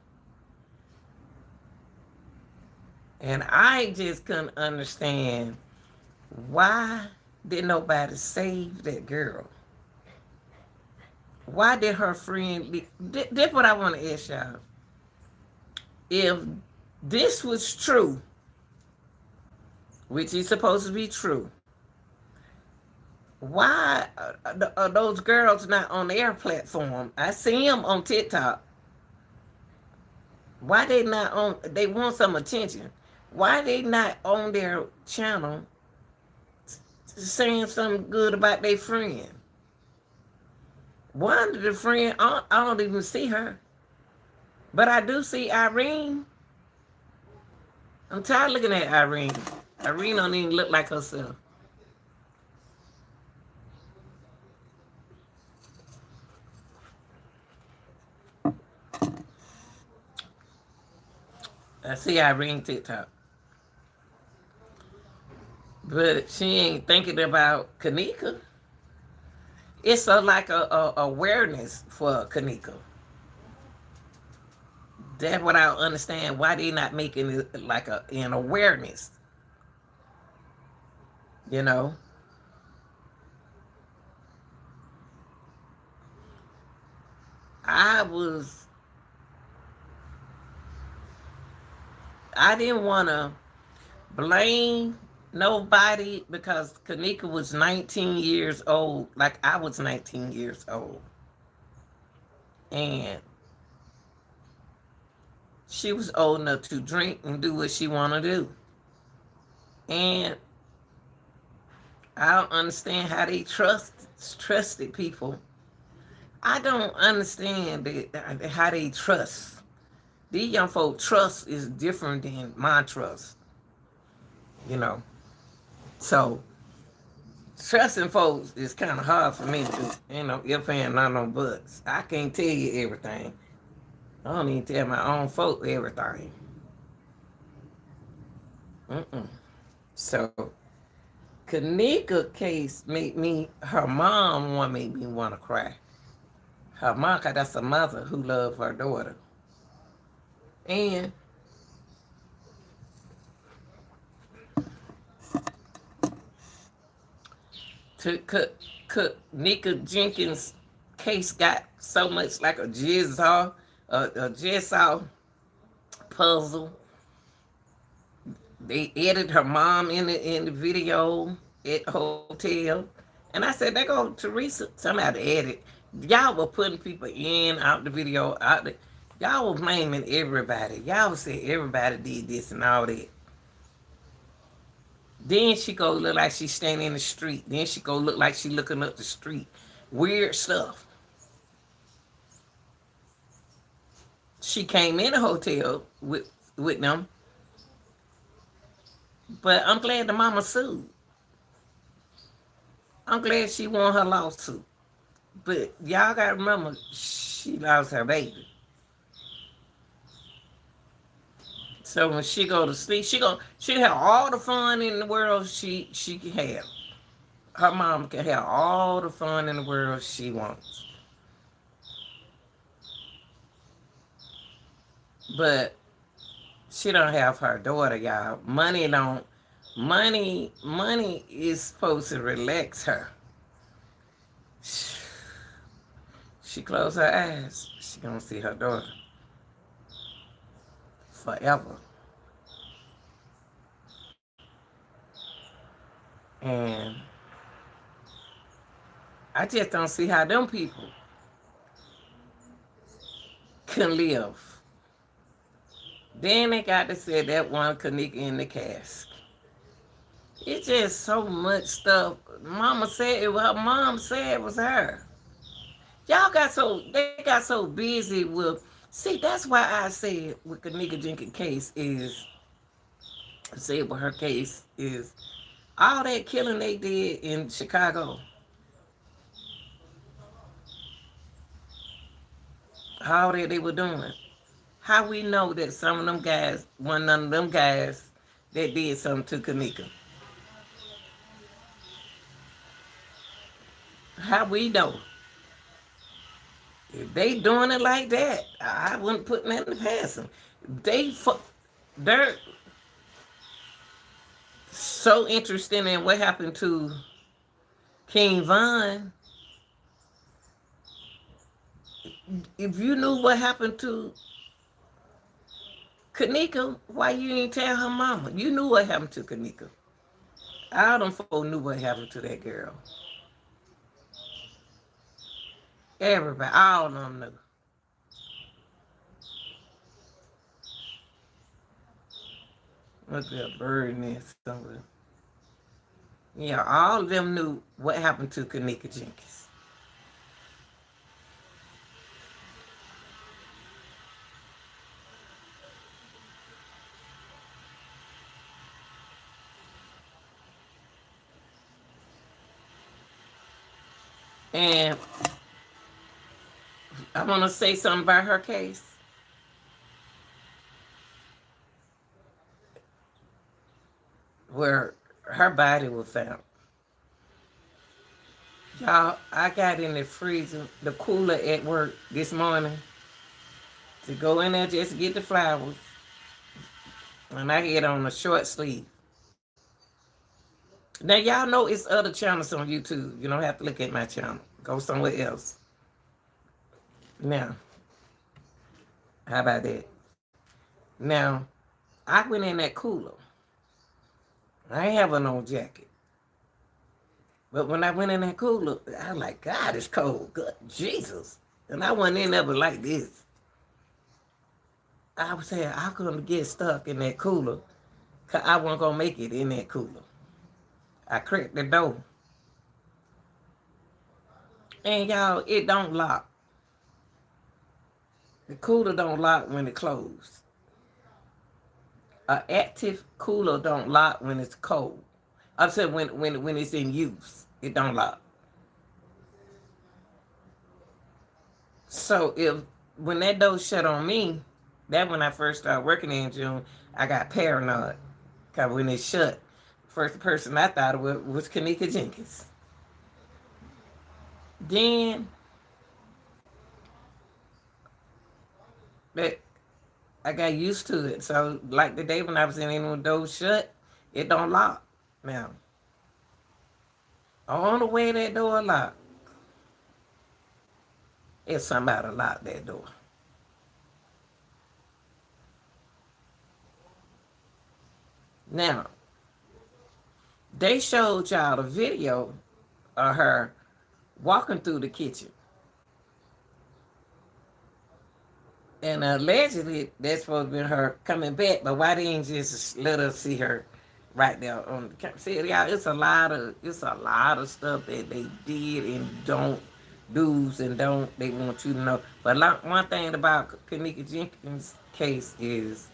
And I just couldn't understand why did nobody save that girl? Why did her friend... That's what I want to ask y'all. If this was true, which is supposed to be true, why are those girls not on their platform? I see them on TikTok. Why they not on? They want some attention. Why they not on their channel saying something good about their friend? One of the friend, I don't even see her, but I do see Irene. I'm tired of looking at Irene. Irene don't even look like herself. I see Irene TikTok. But she ain't thinking about Kanika. It's like a awareness for Kanika. That's what I don't understand. Why they not making it like an awareness? You know? I didn't want to blame nobody because Kanika was 19 years old, like I was 19 years old. And she was old enough to drink and do what she want to do. And I don't understand how they trusted people. I don't understand how they trust. These young folk trust is different than my trust. You know. So trusting folks is kind of hard for me to, if and not no buts. I can't tell you everything. I don't even tell my own folk everything. So Kanika case her mom made me want to cry. Her mom, cause that's a mother who loved her daughter. And Kanika Jenkins case got so much like a jigsaw puzzle. They edited her mom in the video at the hotel. And I said, they go Teresa, somebody edit. Y'all were putting people in, out the video, y'all were blaming everybody. Y'all said everybody did this and all that. Then she go look like she's standing in the street. Then she go look like she looking up the street. Weird stuff. She came in the hotel with them. But I'm glad the mama sued. I'm glad she won her lawsuit. But y'all gotta remember, she lost her baby. So when she go to sleep, she have all the fun in the world she can have. Her mom can have all the fun in the world she wants. But she don't have her daughter, y'all. Money is supposed to relax her. She close her eyes, she gonna see her daughter forever. And I just don't see how them people can live. Then they got to say that one Kanika in the cask. It's just so much stuff. Mama said it. Her mom said it was her. Y'all got so busy with. See, that's why I said with Kanika Jenkins case is. Said with her case is all that killing they did in Chicago. All that they were doing. How we know that some of them guys, one of them guys that did something to Kanika? How we know? If they doing it like that, I wouldn't put nothing past them. They're so interested in what happened to King Von. If you knew what happened to Kanika, why you didn't tell her mama? You knew what happened to Kanika. All them folks knew what happened to that girl. Everybody, all of them knew. Look at a bird nest somewhere. Yeah, all of them knew what happened to Kanika Jenkins. And I want to say something about her case. Where her body was found. Y'all, I got in the freezer, the cooler at work this morning to go in there just to get the flowers. And I had on a short sleeve. Now, y'all know it's other channels on YouTube. You don't have to look at my channel. Go somewhere else. Now, how about that? Now, I went in that cooler. I ain't have a no jacket. But when I went in that cooler, I was like, God, it's cold. God, Jesus. And I wasn't in there but like this. I was saying, I'm going to get stuck in that cooler because I wasn't going to make it in that cooler. I cracked the door. And y'all, it don't lock. The cooler don't lock when it closed. An active cooler don't lock when it's cold. I'm saying when it's in use, it don't lock. So when that door shut on me, that when I first started working in June, I got paranoid. Cause when it shut, first person I thought of was Kanika Jenkins. Then but I got used to it. So like the day when I was in the door shut, it don't lock now. On the way that door locked, if somebody locked that door. Now, they showed y'all the video of her walking through the kitchen. And allegedly, that's supposed to be her coming back, but why didn't you just let us see her right there on the camera? See, y'all, it's a lot of stuff that they did and don't do's and don't they want you to know. But one thing about Kanika Jenkins' case is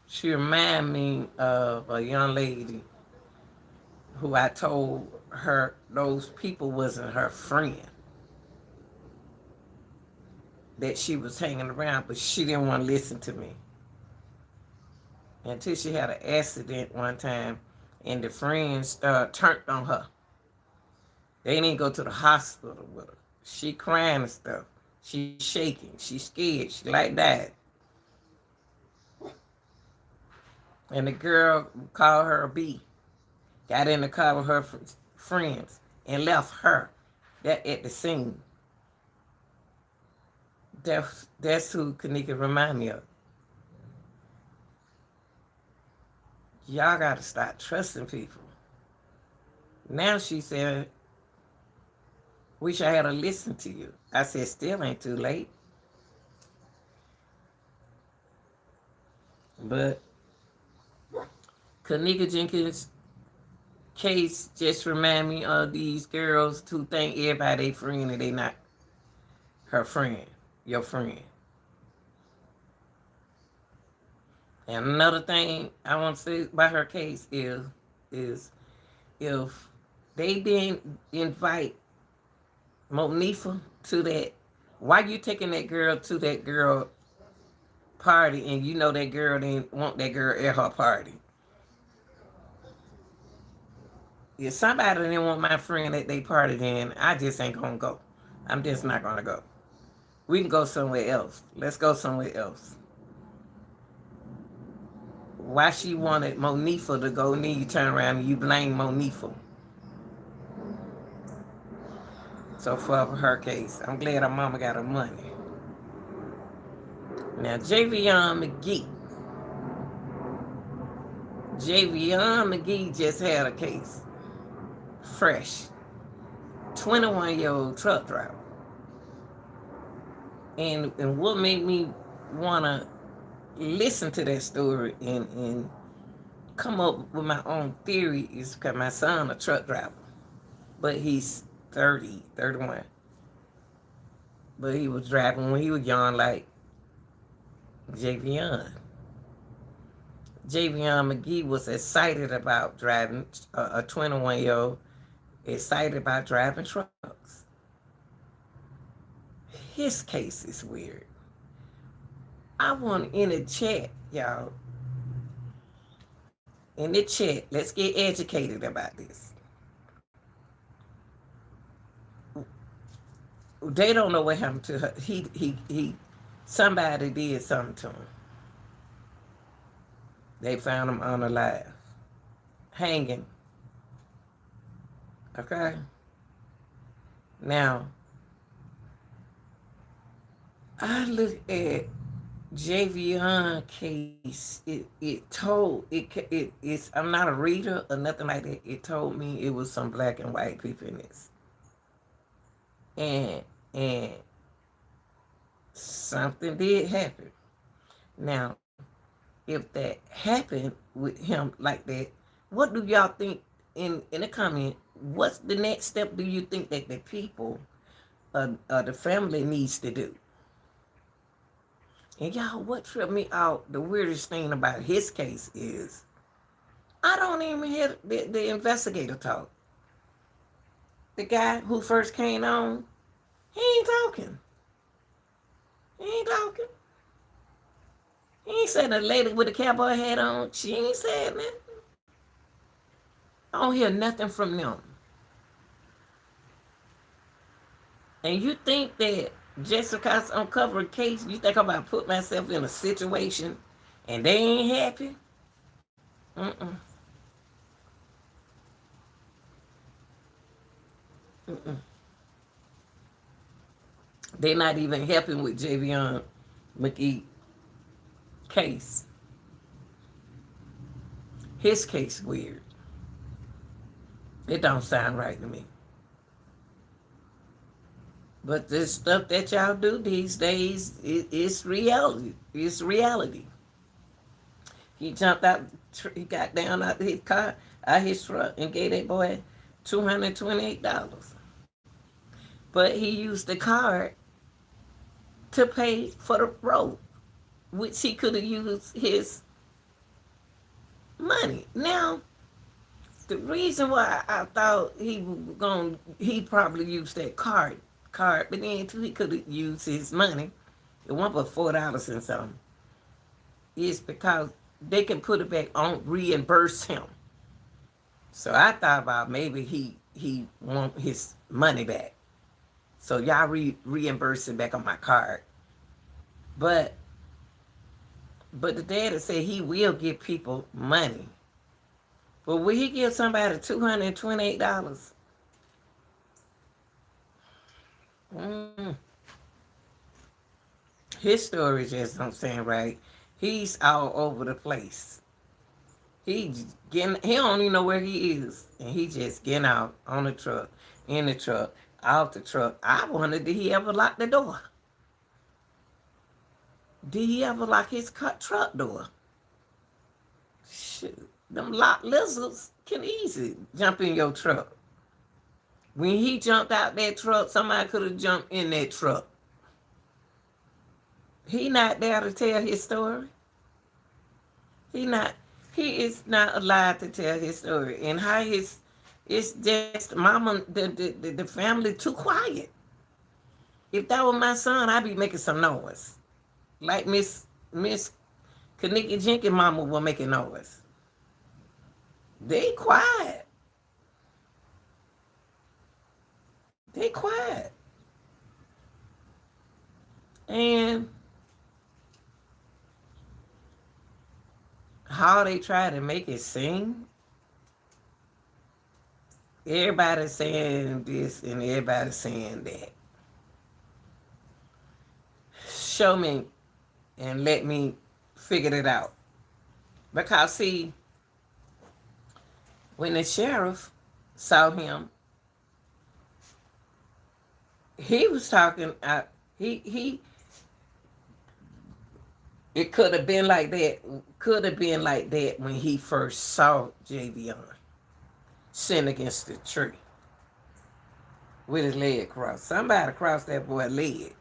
she reminded me of a young lady who I told her those people wasn't her friend. That she was hanging around, but she didn't want to listen to me. Until she had an accident one time and the friends turned on her. They didn't go to the hospital with her. She crying and stuff. She shaking. She scared. She like that. And the girl called her a B. Got in the car with her friends and left her at the scene. That's who Kanika remind me of. Y'all gotta start trusting people. Now she said, wish I had to listen to you. I said, still ain't too late. But Kanika Jenkins' case just remind me of these girls who think everybody friend and they not her friend, your friend. And another thing I want to say about her case is if they didn't invite Monifa to that, why you taking that girl to that girl party and you know that girl didn't want that girl at her party? If somebody didn't want my friend at they party, then I just ain't gonna go. I'm just not gonna go. We can go somewhere else. Let's go somewhere else. Why she wanted Monifa to go, and then you turn around and you blame Monifa. So for her case, I'm glad her mama got her money. Now, Javion McGee just had a case. Fresh. 21-year-old truck driver. And what made me want to listen to that story and come up with my own theory is because my son a truck driver, but he's 30, 31. But he was driving when he was young like Javion. Javion McGee was excited about driving, a 21-year-old, excited about driving trucks. His case is weird. I want in the chat, y'all, in the chat, let's get educated about this. They don't know what happened to her. Somebody did something to him. They found him unalive, hanging. Okay? Now, I look at Javion case. It's. I'm not a reader or nothing like that. It told me it was some black and white people in this, and something did happen. Now, if that happened with him like that, what do y'all think in the comment? What's the next step do you think that the people, the family needs to do? And y'all, what tripped me out, the weirdest thing about his case is, I don't even hear the investigator talk. The guy who first came on, he ain't talking. He ain't talking. He ain't said the lady with the cowboy hat on, she ain't said nothing. I don't hear nothing from them. And you think that just because I'm covering a case, you think I'm about to put myself in a situation and they ain't happy? Mm-mm. Mm-mm. They're not even helping with Javion McGee case. His case weird. It don't sound right to me. But this stuff that y'all do these days, it's reality. It's reality. He jumped out, he got down out his car, out his truck, and gave that boy $228. But he used the card to pay for the road, which he could have used his money. Now, the reason why I thought he probably used that card, but then too he could have used his money. It went for $4 and something. Is because they can put it back on, reimburse him. So I thought about maybe he want his money back. So y'all reimburse it back on my card. But the daddy said he will give people money. But will he give somebody $228? His story just don't sound right. He's all over the place. He don't even know where he is. And he just getting out on the truck, in the truck, out the truck. I wondered, did he ever lock the door? Did he ever lock his truck door? Shoot, them locked lizards can easily jump in your truck. When he jumped out that truck, somebody could have jumped in that truck. He not there to tell his story. He is not allowed to tell his story. And how it's just mama, the family too quiet. If that was my son, I'd be making some noise. Like Miss Kaniki Jenkins mama was making noise. They quiet. They quiet. And how they try to make it seem, everybody's saying this and everybody's saying that. Show me and let me figure it out. Because see, when the sheriff saw him, he was talking, he It could have been like that. Could have been like that when he first saw Javion sin against the tree with his leg crossed. Somebody crossed that boy's leg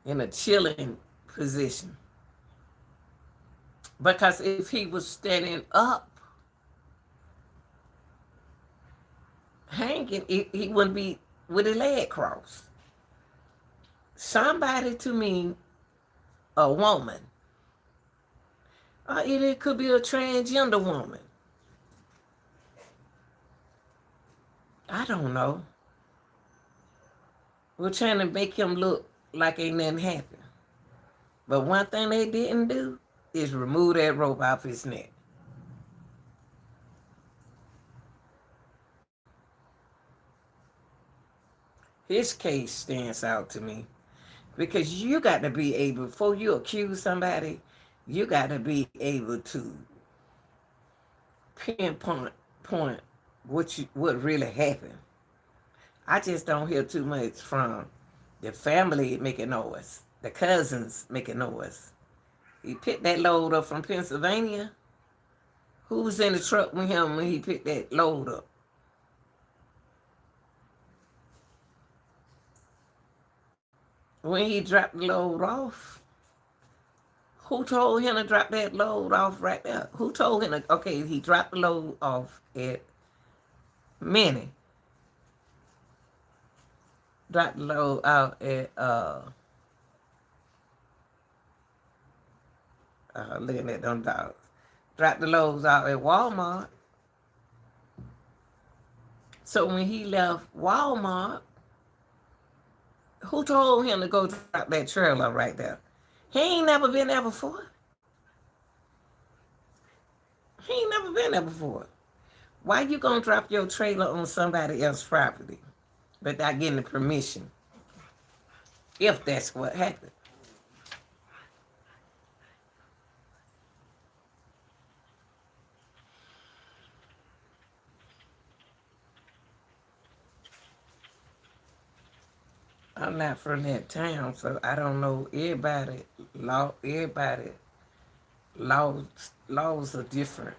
in a chilling position. Because if he was standing up, hanging, he wouldn't be with his leg crossed. Somebody to me, a woman, or it could be a transgender woman. I don't know. We're trying to make him look like ain't nothing happened. But one thing they didn't do is remove that rope off his neck. His case stands out to me because you got to be able, before you accuse somebody, you got to be able to pinpoint what really happened. I just don't hear too much from the family making noise, the cousins making noise. He picked that load up from Pennsylvania. Who was in the truck with him when he picked that load up? When he dropped the load off, who told him to drop that load off right there? Who told him to, okay, he dropped the load off at Minnie. Dropped the load out at looking at them dogs. Dropped the loads out at Walmart. So when he left Walmart, who told him to go drop that trailer right there? He ain't never been there before. He ain't never been there before. Why you gonna drop your trailer on somebody else's property without getting the permission? If that's what happened. I'm not from that town, so I don't know. Everybody laws are different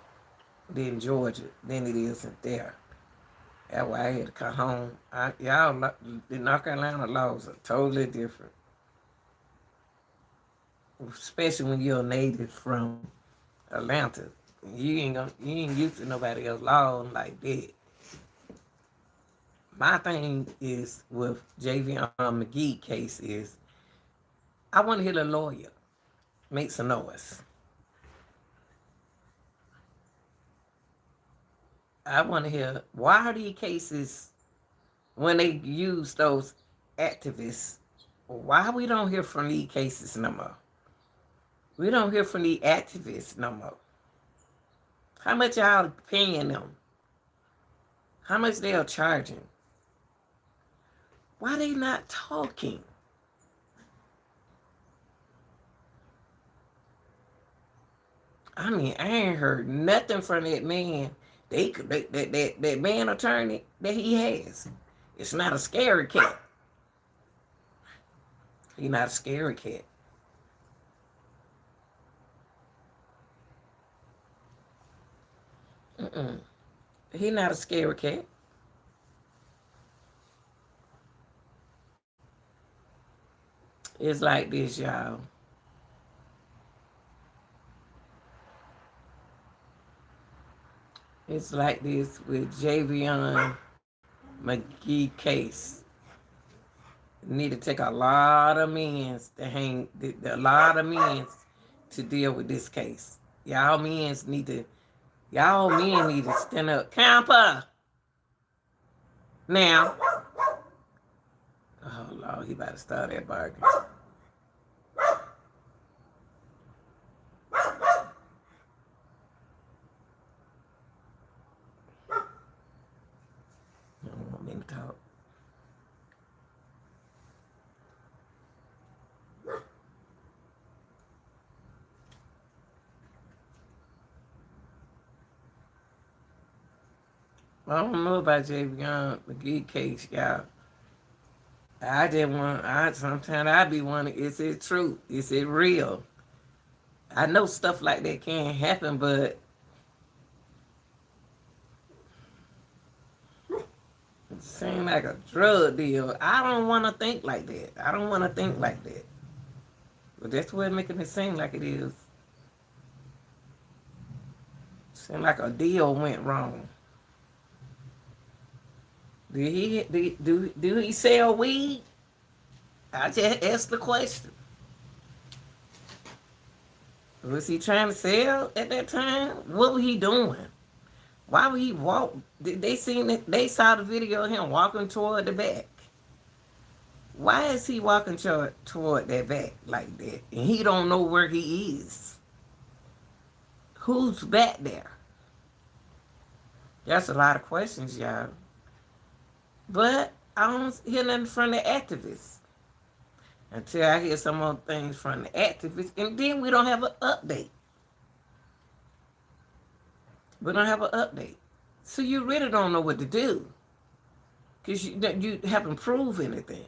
than Georgia than it is in there. That's why I had to come home. The North Carolina laws are totally different, especially when you're a native from Atlanta. You ain't used to nobody else's law like that. My thing is with Javion McGee case is I want to hear the lawyer make some noise. I want to hear, why are these cases, when they use those activists, why we don't hear from these cases no more? We don't hear from the activists no more. How much y'all paying them? How much they are charging? Why they not talking? I mean, I ain't heard nothing from that man. That man attorney that he has. It's not a scary cat. He's not a scary cat. He not a scary cat. It's like this, y'all. It's like this with Javion McGee case. Need to take a lot of men to deal with this case. Y'all men need to stand up. Camper. Now. Oh Lord, he about to start that bargain. I don't want me to talk. I don't know about Javion McGee case, y'all. Sometimes I be wondering, is it true? Is it real? I know stuff like that can happen, but it seems like a drug deal. I don't want to think like that. I don't want to think like that. But that's what making it seem like it is. Seem like a deal went wrong. Do he sell weed? I just asked the question. Was he trying to sell at that time? What was he doing? Why would he walk? Did they seen it? They saw the video of him walking toward the back. Why is he walking toward that back like that? And he don't know where he is. Who's back there? That's a lot of questions, y'all. But I don't hear nothing from the activists until I hear some more things from the activists, and then we don't have an update. We don't have an update. So you really don't know what to do because you haven't proved anything.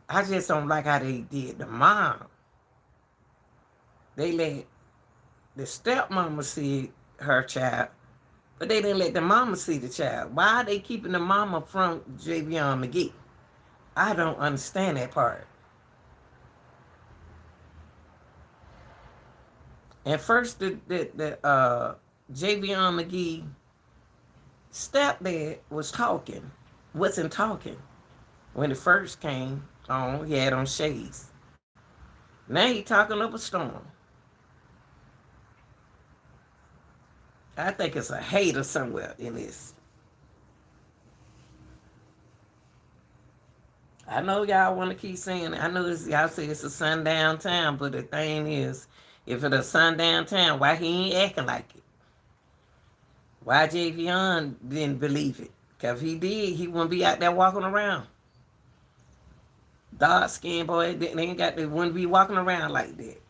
I just don't like how they did the mom. They let the stepmama see her child, but they didn't let the mama see the child. Why are they keeping the mama from Javion McGee? I don't understand that part. At first, the Javion McGee stepdad wasn't talking. When it first came on, he had on shades. Now he talking up a storm. I think it's a hater somewhere in this. I know y'all want to keep saying it. I know y'all say it's a sundown town, but the thing is, if it's a sundown town, why he ain't acting like it? Why Javion didn't believe it? Because if he did, he wouldn't be out there walking around. Dark skinned boy, they wouldn't be walking around like that.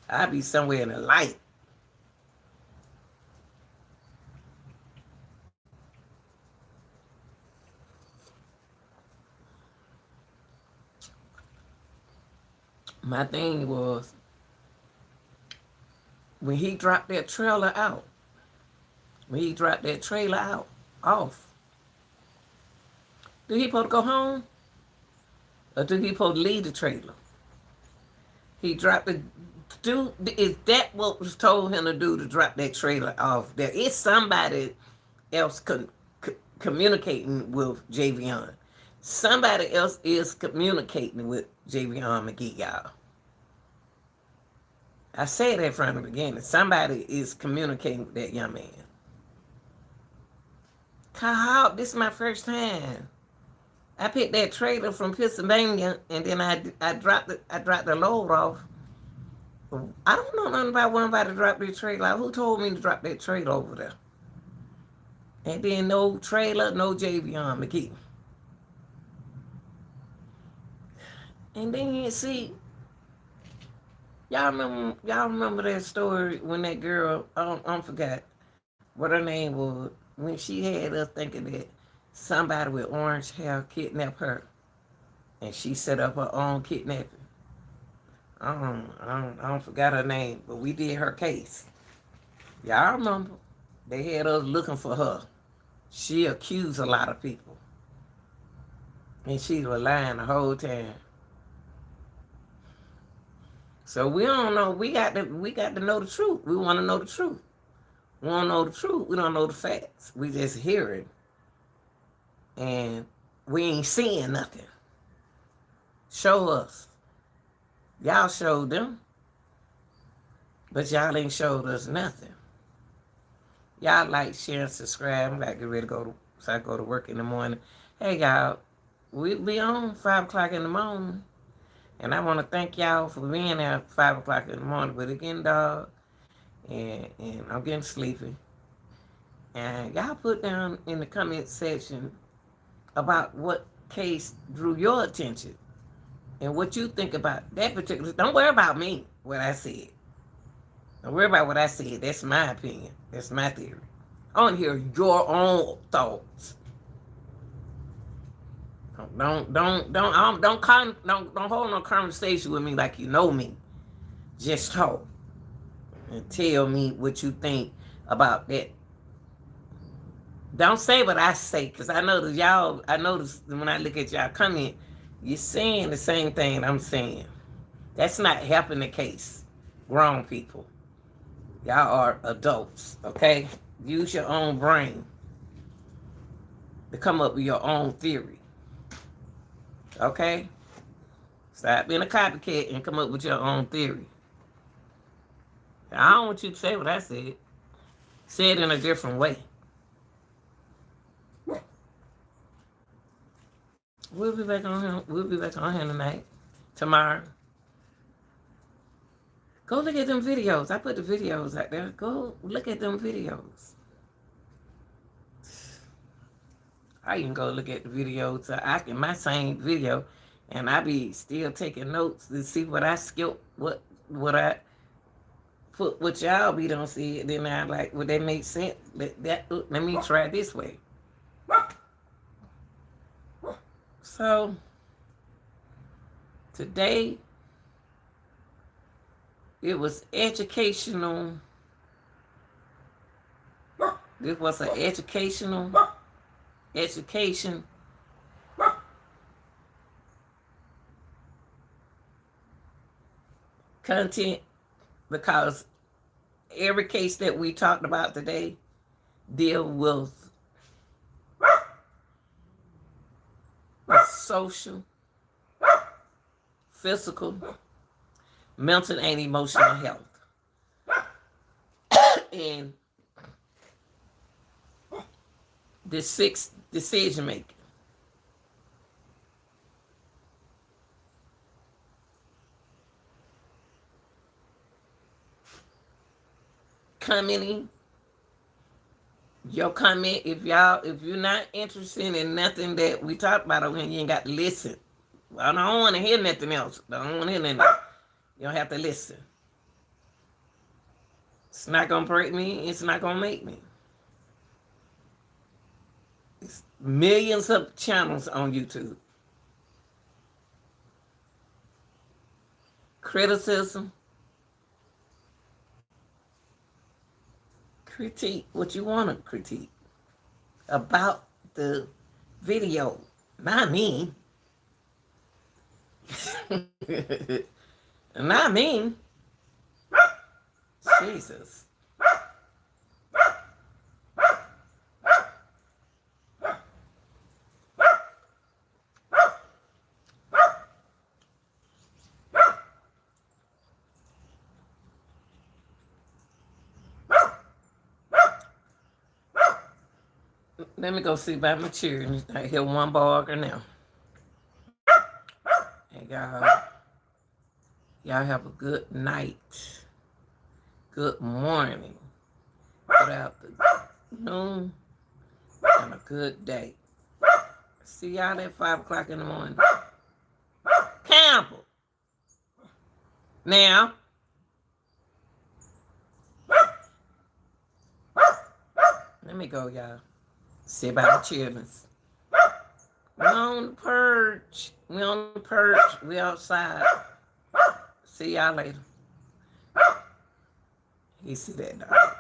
I'd be somewhere in the light. My thing was, when he dropped that trailer out, off, do he supposed to go home? Or do he supposed to leave the trailer? He dropped the, is that what was told him to do, to drop that trailer off there? It's somebody else communicating with Javion. Somebody else is communicating with Javion McGee, y'all. I said that from the beginning. Somebody is communicating with that young man. Kyle, this is my first time. I picked that trailer from Pennsylvania, and then I dropped the load off. I don't know nothing about one about to drop that trailer. Who told me to drop that trailer over there? And then no trailer, no Javion McGee. And then you see, y'all remember that story when that girl, I forgot what her name was, when she had us thinking that somebody with orange hair kidnapped her, and she set up her own kidnapping. I don't forgot her name, but we did her case. Y'all remember? They had us looking for her. She accused a lot of people, and she was lying the whole time. So we don't know. We got to know the truth. We want to know the truth. We don't know the truth. We don't know the facts. We just hear it, and we ain't seeing nothing. Show us. Y'all showed them, but y'all ain't showed us nothing. Y'all like, share, and subscribe. I'm like get ready to go to work in the morning. Hey y'all, we be on 5 o'clock in the morning. And I want to thank y'all for being there at 5 o'clock in the morning. But again, dog, and I'm getting sleepy. And y'all put down in the comment section about what case drew your attention and what you think about that particular. Don't worry about me, what I said. Don't worry about what I said. That's my opinion. That's my theory. I want to hear your own thoughts. Don't hold no conversation with me like you know me. Just talk and tell me what you think about that. Don't say what I say, because I notice y'all, I notice when I look at y'all comment, you're saying the same thing I'm saying. That's not helping the case. Grown people. Y'all are adults, okay? Use your own brain to come up with your own theory. Okay? Stop being a copycat and come up with your own theory. I don't want you to say what I said. Say it in a different way. We'll be back on here. We'll be back on here tonight. Tomorrow. Go look at them videos. I put the videos out there. Go look at them videos. I can go look at the videos. I can my same video, and I be still taking notes to see what I skipped, what I put, what y'all be don't see. Then I like, would that make sense? Let me try it this way. So today it was educational. This was an education content, because every case that we talked about today deal with social, physical, mental, and emotional health. And the sixth, decision making. Commenting. Your comment, if you're not interested in nothing that we talked about over here, you ain't got to listen. I don't want to hear nothing else. I don't want to hear nothing else. You don't have to listen. It's not going to break me. It's not going to make me. It's millions of channels on YouTube. Criticism. Critique what you want to critique about the video. Not me. Not me. Jesus. Let me go see about my children. I hear one barker now. Hey, y'all have a good night. Good morning. Good afternoon. And a good day. See y'all at 5 o'clock in the morning. Campbell. Now. Let me go, y'all. See about the children. We on the purge. We on the purge. We outside. See y'all later. You see that, dog?